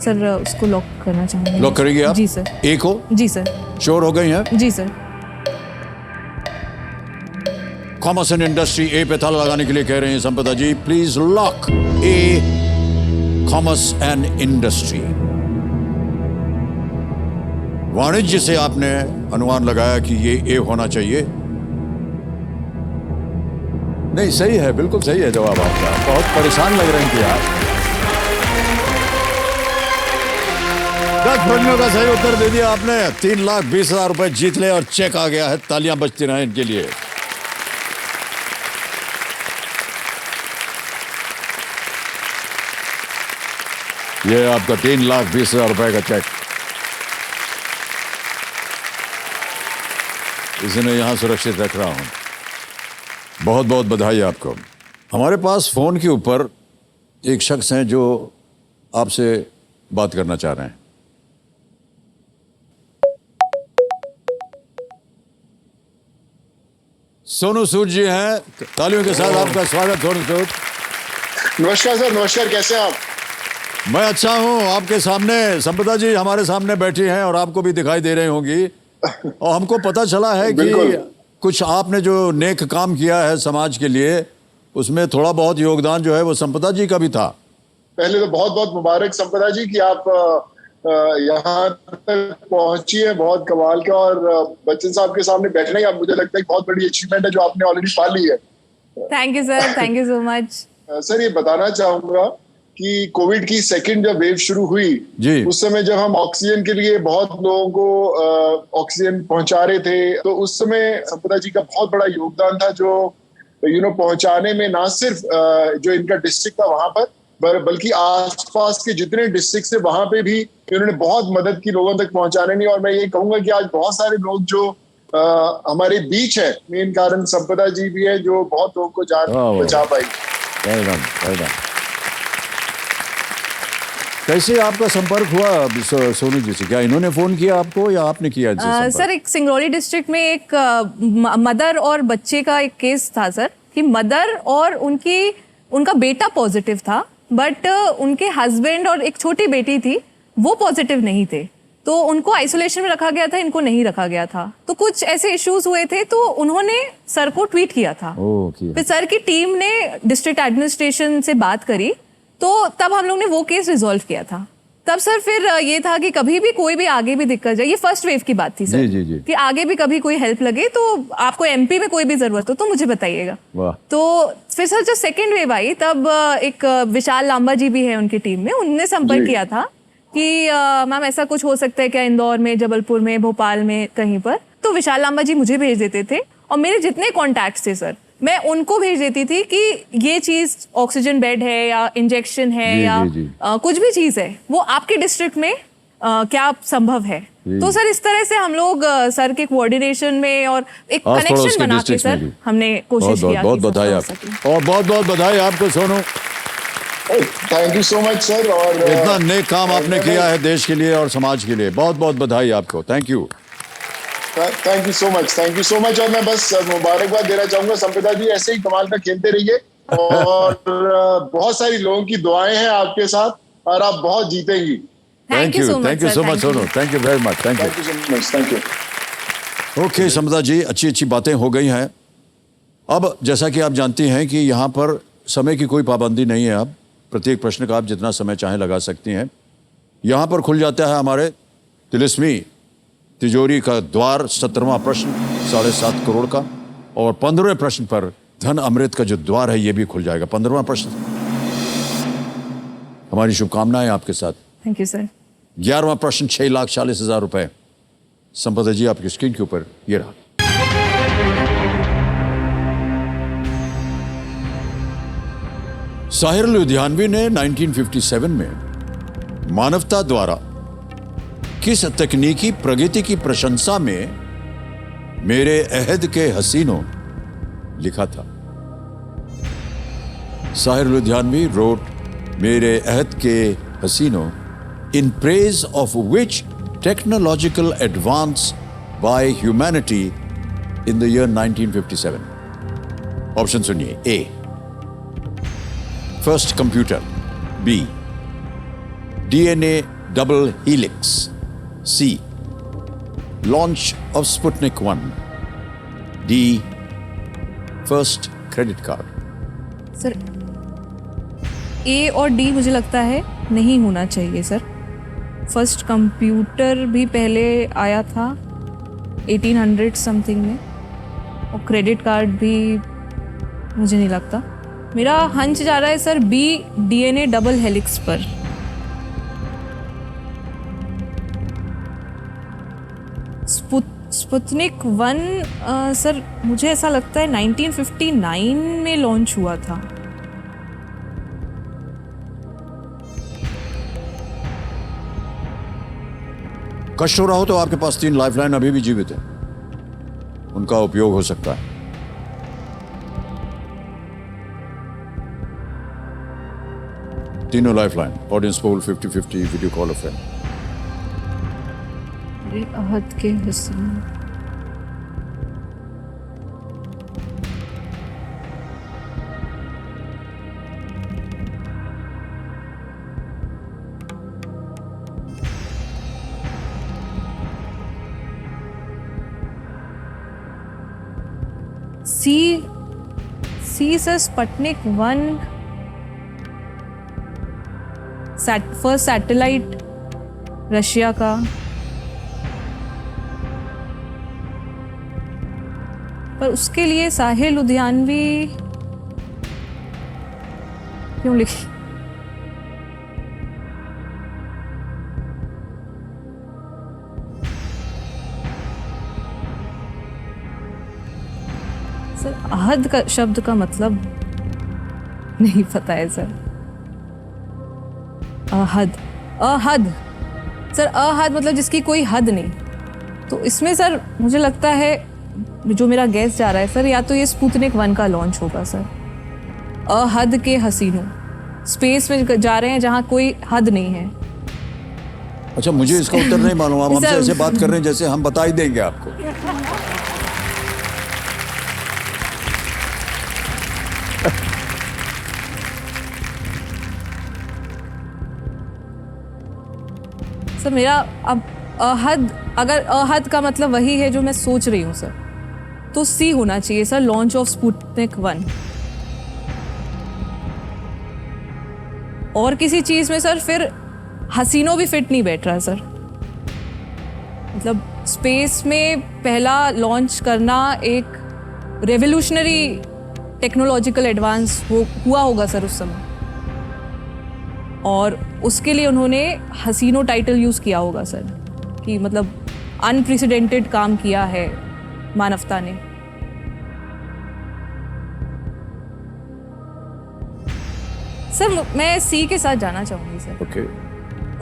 सर उसको लॉक करना चाहूंगी। लॉक करेंगे आप? जी सर। ए को? जी सर। श्योर हो गई हैं? जी sir. Commerce and industry A पे ताला लगाने के लिए कह रहे हैं Sampada ji. Please lock A, commerce and industry. वाणिज्य से आपने अनुमान लगाया कि ये ए होना चाहिए। नहीं, सही है, बिल्कुल सही है जवाब आपका। बहुत परेशान लग रहे थे आप। 10 प्रश्नों का सही उत्तर दे दिया आपने। 3,20,000 रुपए जीत ले और चेक आ गया है। तालियां बजती रहें इनके लिए। ये आपका 3,20,000 रुपए का चेक इसे मैं यहां सुरक्षित रख रहा हूं। बहुत बहुत बधाई आपको। हमारे पास फोन के ऊपर एक शख्स हैं जो आपसे बात करना चाह रहे हैं। सोनू सूद जी हैं, तालियों के साथ आपका स्वागत। सोनू सूद, नमस्कार सर। नमस्कार, कैसे हैं आप? मैं अच्छा हूं। आपके सामने संपदा जी हमारे सामने बैठी हैं और आपको भी दिखाई दे रही होंगी, और हमको पता चला है कि कुछ आपने जो नेक काम किया है समाज के लिए, उसमें थोड़ा बहुत योगदान जो है वो संपदा जी का भी था। पहले तो बहुत बहुत मुबारक संपदा जी कि आप यहाँ तक पहुंची है, बहुत कमाल का। और बच्चन साहब के सामने बैठना ही आप, मुझे लगता है बहुत बड़ी अचीवमेंट है जो आपने ऑलरेडी पा ली है। Thank you sir, thank you so much. Sir ये बताना चाहूंगा कि कोविड की सेकंड जब वेव शुरू हुई जी, उस समय जब हम ऑक्सीजन के लिए बहुत लोगों को ऑक्सीजन पहुंचा रहे थे, तो उस समय संपदा जी का बहुत बड़ा योगदान था, जो पहुंचाने में ना सिर्फ जो इनका डिस्ट्रिक्ट था वहां पर, बल्कि आसपास के जितने डिस्ट्रिक्ट थे वहां पे भी इन्होंने बहुत मदद की लोगों तक पहुंचाने में। और मैं ये कहूंगा कि आज बहुत सारे लोग जो हमारे बीच है, मेन कारण संपदा जी भी है जो बहुत लोगों को जान बचा पाई। कैसे आपका संपर्क हुआ सोनू जी से? क्या इन्होंने फोन किया आपको या आपने किया इनसे संपर्क? सर एक सिंगरौली डिस्ट्रिक्ट में एक मदर और बच्चे का एक केस था सर, कि मदर और उनका बेटा पॉजिटिव था, बट उनके हस्बैंड और एक छोटी बेटी थी वो पॉजिटिव नहीं थे, तो उनको आइसोलेशन में रखा गया था, इनको नहीं रखा गया था। तो कुछ ऐसे इश्यूज हुए थे, तो उन्होंने सर को ट्वीट किया था। फिर सर की टीम ने डिस्ट्रिक्ट एडमिनिस्ट्रेशन से बात करी, तो तब हम लोग ने वो केस रिजॉल्व किया था। तब सर फिर ये था कि कभी भी कोई भी आगे भी दिक्कत जाए, ये फर्स्ट वेव की बात थी सर, जी। कि आगे भी कभी कोई हेल्प लगे तो आपको एमपी में कोई भी जरूरत हो तो मुझे बताइएगा। तो फिर सर जब सेकेंड वेव आई तब एक विशाल लांबा जी भी है उनकी टीम में, उनने संपर्क किया था कि मैम ऐसा कुछ हो सकता है क्या इंदौर में, जबलपुर में, भोपाल में कहीं पर। तो विशाल लांबा जी मुझे भेज देते थे और मेरे जितने कॉन्टैक्ट्स थे सर मैं उनको भेज देती थी कि ये चीज ऑक्सीजन बेड है या इंजेक्शन है या कुछ भी चीज है वो आपके डिस्ट्रिक्ट में क्या संभव है। तो सर इस तरह से हम लोग सर के कोऑर्डिनेशन में और एक आस पड़ोस कनेक्शन के बना के districts में सर भी। हमने कोशिश किया बहुत कि सब बधाई हो आप सके। और बहुत बधाई आपको Sonu, thank you so much sir. और इतना नेक काम आपने किया है देश के लिए और समाज के लिए, बहुत बधाई आपको। Thank you. Thank you so much. और मैं बस मुबारकबाद देना चाहूंगा संपदा जी, ऐसे ही कमाल का खेलते रहिए और बहुत सारी लोगों की दुआएं हैं आपके साथ और आप बहुत जीतेंगी। Thank you so much Sonu, thank you very much. Thank thank you so much. Thank you. Okay Samta ji, अच्छी बातें हो गई हैं। अब जैसा कि आप जानती हैं कि यहाँ पर समय की कोई पाबंदी नहीं है। अब प्रत्येक प्रश्न का आप जितना समय चाहें लगा सकती हैं। यहाँ पर खुल जाता है हमारे तिलिस्मी तिजोरी का द्वार। 17वां प्रश्न 7.5 करोड़ का, और 15वें प्रश्न पर धन अमृत का जो द्वार है ये भी खुल जाएगा। 15वां प्रश्न, हमारी शुभकामनाएं आपके साथ। Thank you sir. 11वां प्रश्न 6,40,000 रुपए। संपदा जी आपकी स्क्रीन के ऊपर ये रहा। साहिर लुधियानवी ने 1957 में मानवता द्वारा किस तकनीकी प्रगति की प्रशंसा में मेरे अहद के हसीनों लिखा था? साहिर लुधियानवी wrote मेरे अहद के हसीनों in praise of which technological advance by humanity in the year 1957? Option सुनिए। A, first computer. B, DNA double helix. C, launch of Sputnik 1. D, first credit card. Sir A और डी मुझे लगता है नहीं होना चाहिए सर। फर्स्ट कंप्यूटर भी पहले आया था 1800 समथिंग में, और क्रेडिट कार्ड भी मुझे नहीं लगता। मेरा हंच जा रहा है sir B, DNA double helix पर। स्पुतनिक 1 सर मुझे ऐसा लगता है 1959 में लॉन्च हुआ था। कष्ट हो रहा हो तो आपके पास 3 लाइफलाइन अभी भी जीवित है, उनका उपयोग हो सकता है। तीनों lifeline, audience poll 50-50, video call a friend. Ahad के Hasan. C sir sputnik 1 first satellite Russia का। पर उसके लिए साहिर लुधियानवी क्यों लिखी? सर अहद का शब्द का मतलब नहीं पता है सर। अहद सर, अहद मतलब जिसकी कोई हद नहीं। तो इसमें सर मुझे लगता है, जो मेरा गैस जा रहा है सर, या तो ये स्पुतनिक 1 का लॉन्च होगा सर। अहद के हसीनों, स्पेस में जा रहे हैं जहां कोई हद नहीं है। अच्छा, मुझे इसका उत्तर नहीं मालूम। आप हमसे ऐसे बात कर रहे हैं जैसे हम बता ही देंगे आपको। सर मेरा अब अहद, अगर अहद का मतलब वही है जो मैं सोच रही हूँ सर, तो सी होना चाहिए सर, लॉन्च ऑफ स्पुतनिक 1। और किसी चीज में सर फिर हसीनों भी फिट नहीं बैठ रहा सर। मतलब स्पेस में पहला लॉन्च करना एक रेवोल्यूशनरी टेक्नोलॉजिकल एडवांस हुआ होगा सर उस समय, और उसके लिए उन्होंने हसीनो टाइटल यूज किया होगा सर, कि मतलब अनप्रेसिडेंटेड काम किया है मानवता ने। सर मैं सी के साथ जाना चाहूंगी सर। ओके,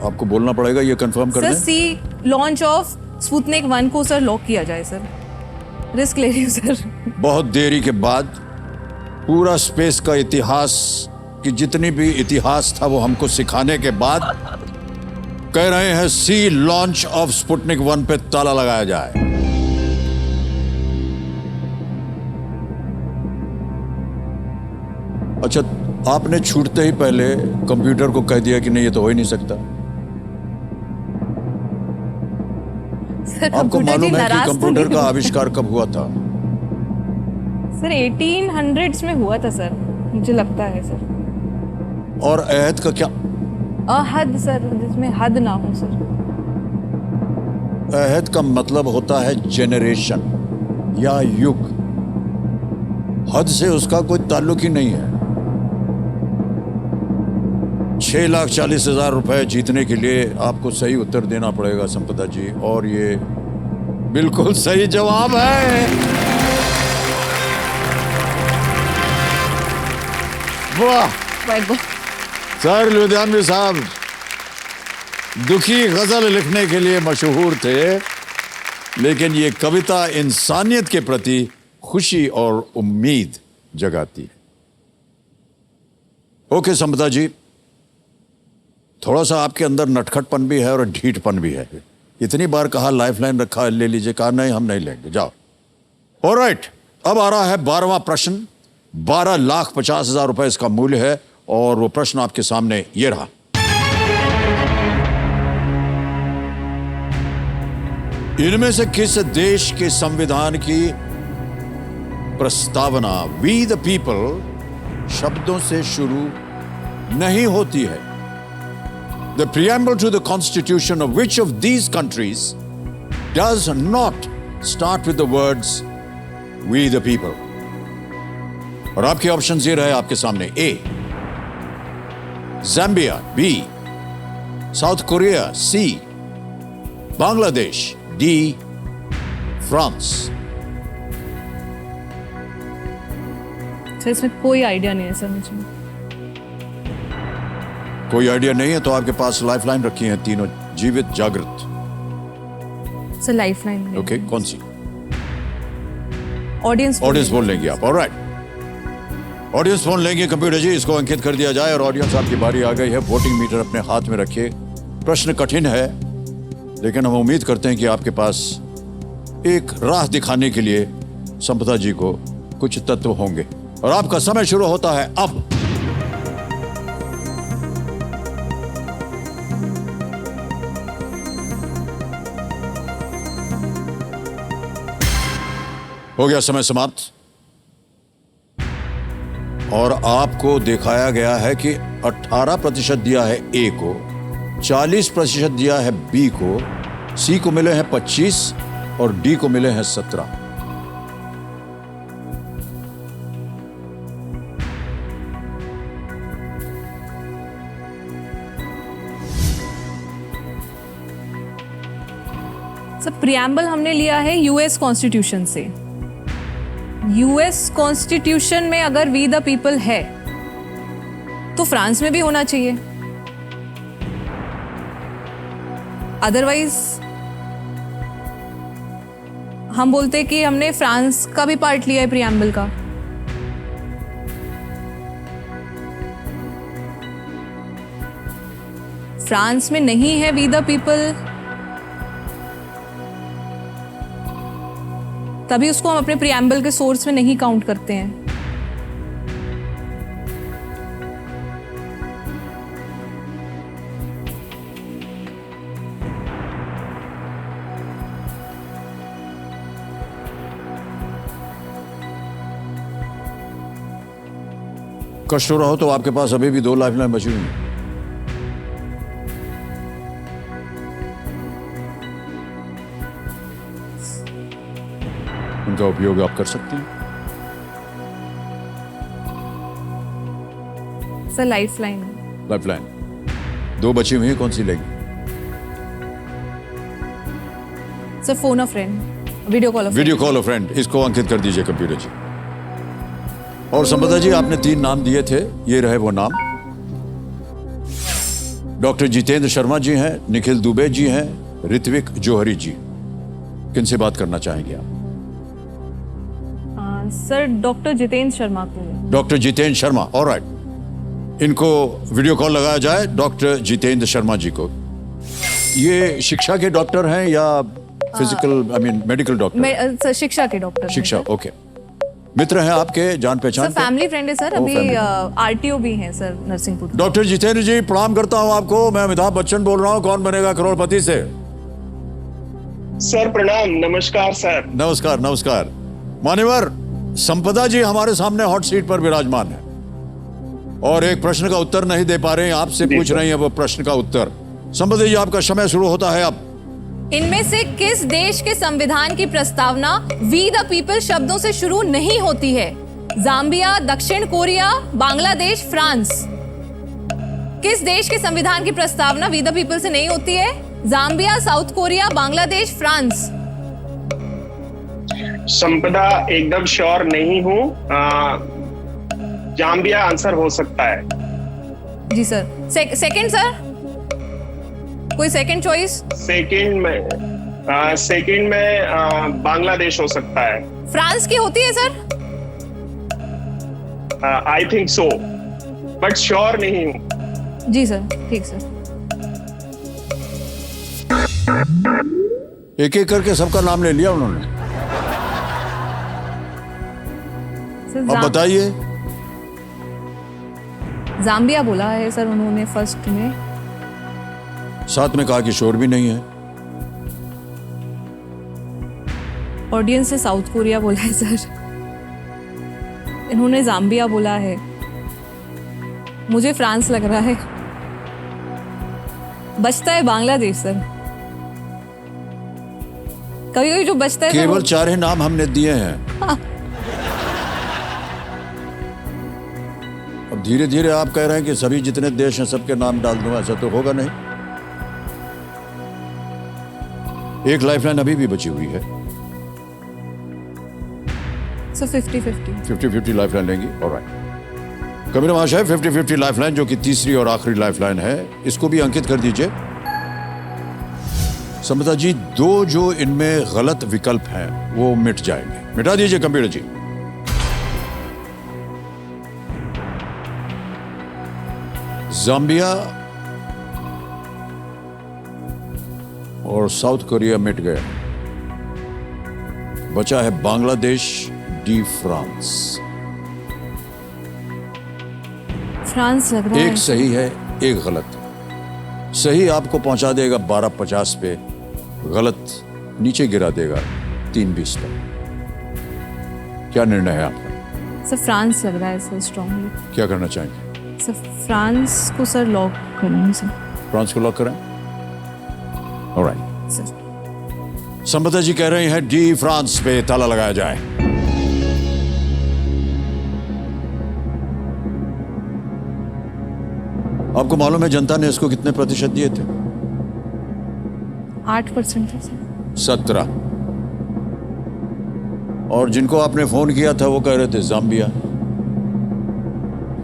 आपको बोलना पड़ेगा ये कंफर्म कर सर दें। सी लॉन्च ऑफ स्पुतनिक 1 को सर लॉक किया जाए सर, रिस्क ले रही हूँ सर। बहुत देरी के बाद पूरा स्पेस का इतिहास की जितनी भी इतिहास था वो हमको सिखाने के बाद कह रहे हैं सी लॉन्च ऑफ स्पुतनिक 1 पे ताला लगाया जाए। अच्छा, आपने छूटते ही पहले कंप्यूटर को कह दिया कि नहीं ये तो हो ही नहीं सकता। सर आपको कंप्यूटर जी मालूम है कि नाराज तो कंप्यूटर नहीं का हुए? आविष्कार कब हुआ था? सर 1800s में हुआ था सर, मुझे लगता है सर। और अहद का क्या? अहद सर, जिसमें हद ना हो सर। अहद का मतलब होता है जेनरेशन या युग। हद से उसका कोई ताल्लुक ही नहीं है। 6,40,000 रुपए जीतने के लिए आपको सही उत्तर देना पड़ेगा संपदा जी, और ये बिल्कुल सही जवाब है। वाह सर, लुधियानवी साहब दुखी गजल लिखने के लिए मशहूर थे, लेकिन ये कविता इंसानियत के प्रति खुशी और उम्मीद जगाती है। ओके संपदा जी, थोड़ा सा आपके अंदर नटखटपन भी है और ढीठपन भी है। इतनी बार कहा लाइफलाइन रखा ले लीजिए, कहा नहीं हम नहीं लेंगे, जाओ। ऑलराइट, अब आ रहा है 12वां प्रश्न। 12,50,000 रुपए इसका मूल्य है, और वो प्रश्न आपके सामने ये रहा। इनमें से किस देश के संविधान की प्रस्तावना वी द पीपल शब्दों से शुरू नहीं होती है? The preamble to the constitution of which of these countries does not start with the words we the people? और आपके ऑप्शंस ये रहे आपके सामने। ए ज़ाम्बिया, बी साउथ कोरिया, सी बांग्लादेश, डी फ्रांस। सर इसमें कोई आइडिया नहीं है सर मुझे। कोई आइडिया नहीं है तो आपके पास लाइफलाइन रखी है तीनों, जीवित जागृत। सर लाइफलाइन ओके, कौन सी? ऑडियंस ऑडियंस बोल लेंगे आप। ऑलराइट, ऑडियंस फोन लेंगे कंप्यूटर जी, इसको अंकित कर दिया जाए। और ऑडियंस, आपकी बारी आ गई है। वोटिंग मीटर अपने हाथ में रखिए। प्रश्न कठिन है, लेकिन हम उम्मीद करते हैं कि आपके पास एक राह दिखाने के लिए संपदा जी को कुछ तत्व होंगे। और आपका समय शुरू होता है अब। हो गया समय समाप्त, और आपको दिखाया गया है कि 18% दिया है ए को, 40% दिया है बी को, सी को मिले हैं 25 और डी को मिले हैं 17। सर प्रियम्बल हमने लिया है यूएस कॉन्स्टिट्यूशन से। यूएस कॉन्स्टिट्यूशन में अगर वी द पीपल है तो फ्रांस में भी होना चाहिए, अदरवाइज हम बोलते कि हमने फ्रांस का भी पार्ट लिया है प्रियम्बल का। फ्रांस में नहीं है वी द पीपल, तभी उसको हम अपने प्रियम्बल के सोर्स में नहीं काउंट करते हैं। कष्ट हो रहा हो तो आपके पास अभी भी 2 लाइफलाइन बची हुई हैं। उनका उपयोग आप कर सकते हैं। Sir lifeline. लाइफलाइन 2 बची हुई है, कौन सी लेंगे? Sir phone a friend, video call. Video call a friend, इसको अंकित कर दीजिए कंप्यूटर जी। और संपदा जी, आपने 3 नाम दिए थे, ये रहे वो नाम। डॉक्टर जितेंद्र शर्मा जी हैं, निखिल दुबे जी हैं, ऋत्विक जौहरी जी। किनसे बात करना चाहेंगे आप? सर डॉक्टर जितेंद्र शर्मा को। Doctor Jitendra Sharma, alright. इनको वीडियो कॉल लगाया जाए, डॉक्टर जितेंद्र शर्मा जी को। ये शिक्षा के डॉक्टर हैं या फिजिकल मेडिकल डॉक्टर? सर शिक्षा के डॉक्टर। शिक्षा, ओके। मित्र हैं आपके, जान पहचान के? फैमिली फ्रेंड है सर। ओ, अभी family। आरटीओ भी हैं सर नरसिंहपुर। डॉक्टर जितेंद्र जी, प्रणाम करता हूं आपको। मैं अमिताभ बच्चन बोल रहा हूं, कौन बनेगा करोड़पति से। सर प्रणाम, नमस्कार सर। नमस्कार नमस्कार। मान्यवर संपदा जी हमारे सामने हॉट सीट पर विराजमान है और एक प्रश्न का उत्तर नहीं दे पा रहे हैं, आपसे पूछ रही हैं वो प्रश्न का उत्तर। संपदा जी, आपका समय शुरू होता है अब। इनमें से किस देश के संविधान की प्रस्तावना वी द पीपल शब्दों से शुरू नहीं होती है? जाम्बिया, दक्षिण कोरिया, बांग्लादेश, फ्रांस। किस देश के संविधान की प्रस्तावना वी द पीपल से नहीं होती है? Zambia, south Korea, Bangladesh, France. संपदा एकदम श्योर नहीं हूँ। जाम्बिया आंसर हो सकता है। जी सर। सेकंड सर, कोई सेकंड चॉइस? सेकंड में बांग्लादेश हो सकता है। फ्रांस की होती है sir? I think so, but sure नहीं हूँ। जी सर, ठीक सर। एक एक करके सबका नाम ले लिया उन्होंने। अब बताइए। जाम्बिया बोला है सर उन्होंने फर्स्ट में। साथ में कहा कि शोर भी नहीं है। ऑडियंस से साउथ कोरिया बोला है सर। इन्होंने जाम्बिया बोला है। मुझे फ्रांस लग रहा है। बचता है बांग्लादेश सर। कभी कभी जो बचता है केवल 4 ही नाम हमने दिए हैं। हाँ। अब धीरे धीरे आप कह रहे हैं कि सभी जितने देश हैं सबके नाम डाल दूं, ऐसा तो होगा नहीं। एक लाइफलाइन अभी भी बची हुई है। सर 50-50। 50-50 लाइफलाइन लेंगी, ऑलराइट। कबीर महाशय, 50-50 लाइफलाइन जो कि तीसरी और आखिरी लाइफलाइन है, इसको भी अंकित कर दीजिए। समता जी, 2 जो इनमें गलत विकल्प हैं वो मिट जाएंगे। मिटा दीजिए कंप्यूटर जी। जाम्बिया और साउथ कोरिया मिट गए। बचा है बांग्लादेश, डी फ्रांस। फ्रांस लग रहा है। एक सही है, एक गलत। सही आपको पहुंचा देगा 12:50 पे, गलत नीचे गिरा देगा 3:20 तक। क्या निर्णय है आपका? सर फ्रांस लग रहा है सर स्ट्रांगली। क्या करना चाहेंगे? सर फ्रांस को सर लॉक करेंगे सर। फ्रांस को लॉक करें? ऑलराइट। सर संपदा जी कह रहे हैं डी फ्रांस पे ताला लगाया जाए। आपको मालूम है जनता ने इसको कितने प्रतिशत दिए थे? 8% है सर। 17। और जिनको आपने फोन किया था वो कह रहे थे जाम्बिया।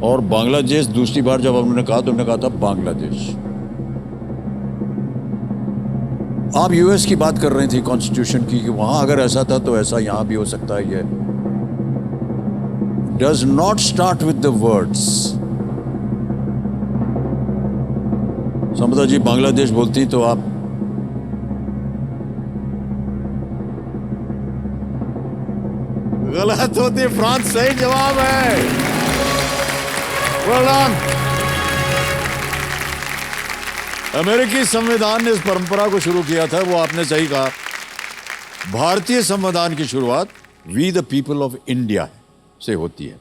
और बांग्लादेश दूसरी बार जब उन्होंने कहा तो उन्होंने कहा था बांग्लादेश। आप यूएस की बात कर रही थी, कॉन्स्टिट्यूशन की, कि वहां अगर ऐसा था तो ऐसा यहां भी हो सकता है। ये does not start with the words. समझा जी, बांग्लादेश बोलती तो आप गलत होती। फ्रांस सही जवाब है। Well done. अमेरिकी संविधान ने इस परंपरा को शुरू किया था, वो आपने सही कहा। भारतीय संविधान की शुरुआत we the people of India से होती है।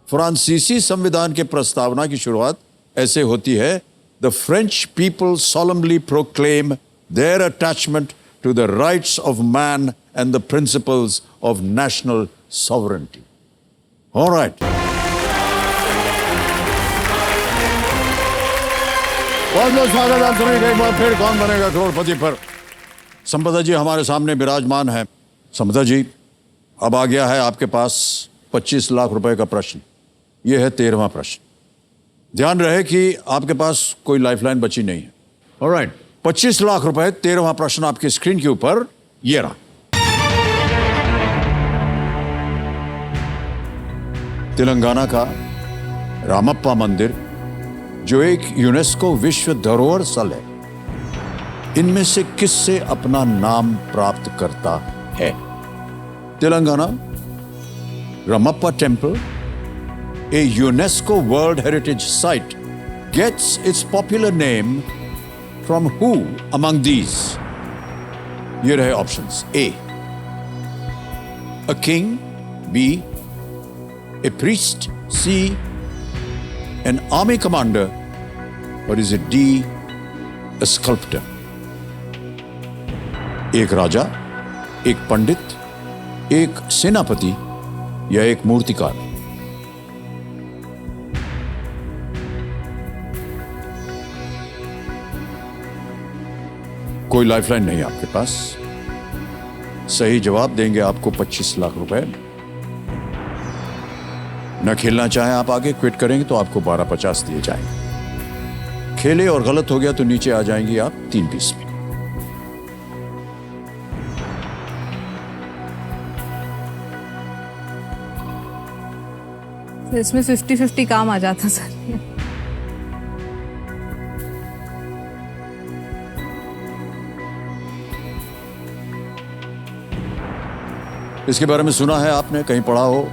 फ्रांसीसी संविधान के प्रस्तावना की शुरुआत ऐसे होती है, the French people solemnly proclaim their attachment to the rights of man and the principles of national sovereignty. All right. बहुत बहुत स्वागत है आप सभी का एक बार फिर कौन बनेगा करोड़पति पर। संपदा जी हमारे सामने विराजमान है। संपदा जी, अब आ गया है आपके पास 25 लाख रुपए का प्रश्न। यह है 13वां प्रश्न। ध्यान रहे कि आपके पास कोई लाइफलाइन बची नहीं है। ऑलराइट, 25 लाख रुपए, 13वां प्रश्न आपकी स्क्रीन के ऊपर ये रहा। तेलंगाना का रामप्पा मंदिर, जो एक यूनेस्को विश्व धरोहर स्थल है, इनमें से किससे अपना नाम प्राप्त करता है? Telangana Ramappa temple, a UNESCO World Heritage Site, gets its popular name from who among these? ये रहे options. A, a king, B, a priest, C, an army commander, or is it D, a sculptor? एक राजा, एक पंडित, एक सेनापति या एक मूर्तिकार? कोई लाइफलाइन नहीं आपके पास। सही जवाब देंगे आपको 25 लाख रुपए। न खेलना चाहें आप आगे, क्विट करेंगे तो आपको 1250 दिए जाएंगे। खेले और गलत हो गया तो नीचे आ जाएंगी आप 320 में। तो इसमें 50-50 काम आ जाता सर। इसके बारे में सुना है आपने, कहीं पढ़ा हो?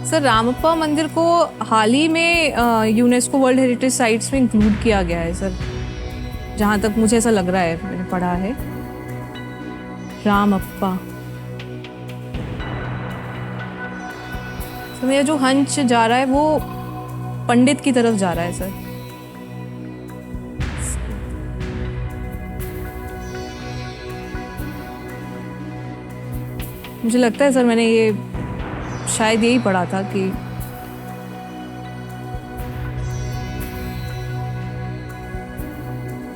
सर रामप्पा मंदिर को हाल ही में यूनेस्को वर्ल्ड हेरिटेज साइट्स में इंक्लूड किया गया है सर, जहाँ तक मुझे ऐसा लग रहा है, मैंने पढ़ा है। रामप्पा तो मेरा जो हंच जा रहा है वो पंडित की तरफ जा रहा है सर। मुझे लगता है सर मैंने ये शायद यही पढ़ा था कि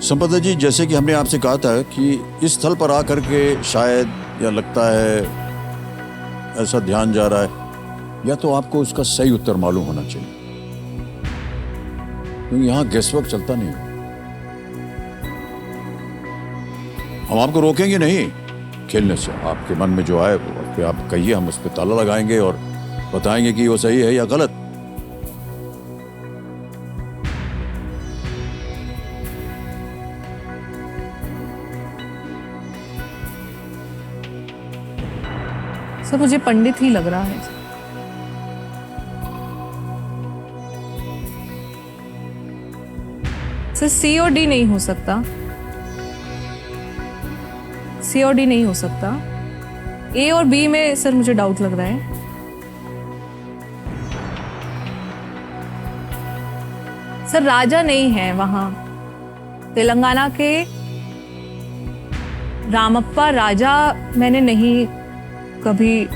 संपदा जी, जैसे कि हमने आपसे कहा था कि इस स्थल पर आकर के शायद या लगता है ऐसा ध्यान जा रहा है, या तो आपको उसका सही उत्तर मालूम होना चाहिए, क्योंकि यहां गेसवर्क चलता नहीं। हम आपको रोकेंगे नहीं खेलने से। आपके मन में जो आए वो आप कहिए, हम उस पर ताला लगाएंगे और बताएंगे कि वो सही है या गलत। सर मुझे पंडित ही लग रहा है। सर सी और डी नहीं हो सकता, सी और डी नहीं हो सकता। ए और बी में सर मुझे डाउट लग रहा है। सर राजा नहीं है वहां, तेलंगाना के रामप्पा राजा मैंने नहीं कभी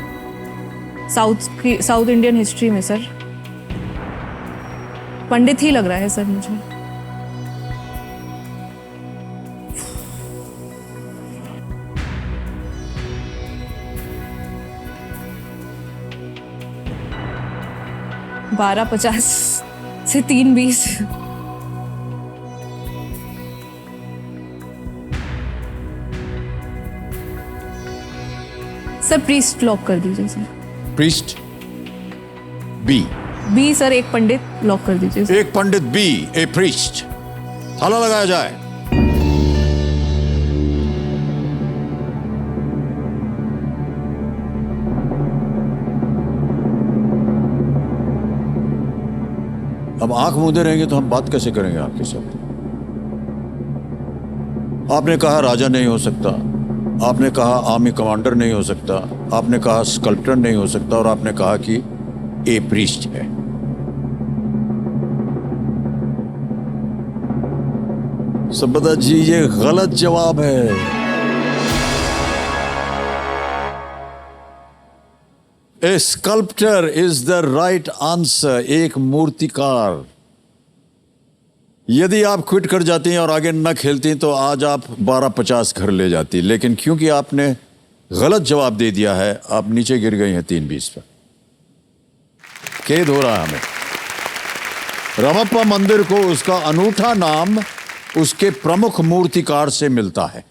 साउथ इंडियन हिस्ट्री में। सर पंडित ही लग रहा है सर मुझे। $12.50 से 3.20। सर प्रीस्ट लॉक कर दीजिए sir. Priest B. B sir, एक पंडित लॉक कर दीजिए सर। एक पंडित बी, ए प्रीस्ट। ताला लगाया जाए। अब आंख मूंदे रहेंगे तो हम बात कैसे करेंगे आपके साथ? आपने कहा राजा नहीं हो सकता, आपने कहा आर्मी कमांडर नहीं हो सकता, आपने कहा स्कल्पटर नहीं हो सकता, और आपने कहा कि ए प्रीस्ट है। संपदा जी, ये गलत जवाब है। A sculptor is the right answer, एक मूर्तिकार। यदि आप क्विट कर जाती हैं और आगे न खेलती तो आज आप 12.50 घर ले जाती, लेकिन क्योंकि आपने गलत जवाब दे दिया है, आप नीचे गिर गई हैं 3.20 पर। खेद हो रहा है हमें। रमप्पा मंदिर को उसका अनूठा नाम उसके प्रमुख मूर्तिकार से मिलता है,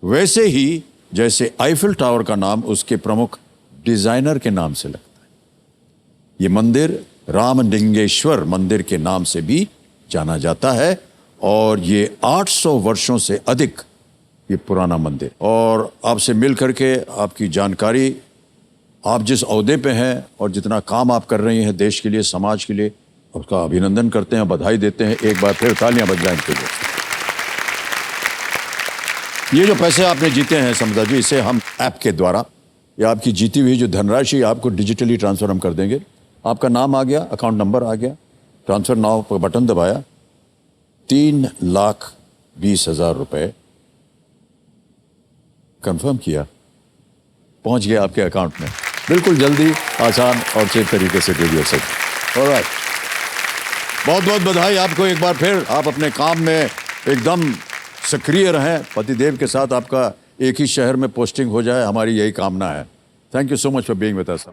वैसे ही जैसे आईफिल टावर का नाम उसके प्रमुख डिजाइनर के नाम से लगता है। ये मंदिर रामलिंगेश्वर मंदिर के नाम से भी जाना जाता है और ये 800 वर्षों से अधिक ये पुराना मंदिर। और आपसे मिल करके आपकी जानकारी, आप जिस ओहदे पे हैं और जितना काम आप कर रही हैं देश के लिए, समाज के लिए, उसका अभिनंदन करते हैं, बधाई देते हैं। एक बार फिर तालियां बज जाएं इनके लिए। ये जो पैसे आपने जीते हैं समता जी, इसे हम ऐप के द्वारा या आपकी जीती हुई जो धनराशि आपको डिजिटली ट्रांसफर हम कर देंगे। आपका नाम आ गया, अकाउंट नंबर आ गया, ट्रांसफर नाउ पर बटन दबाया, 3,20,000 रुपए कंफर्म किया, पहुंच गया आपके अकाउंट में। बिल्कुल जल्दी, आसान और सेफ तरीके से दे दिया सर। ऑलराइट, बहुत बहुत बधाई आपको एक बार फिर। आप अपने काम में एकदम सक्रिय रहें, पतिदेव के साथ आपका एक ही शहर में पोस्टिंग हो जाए, हमारी यही कामना है। Thank you so much for being with us.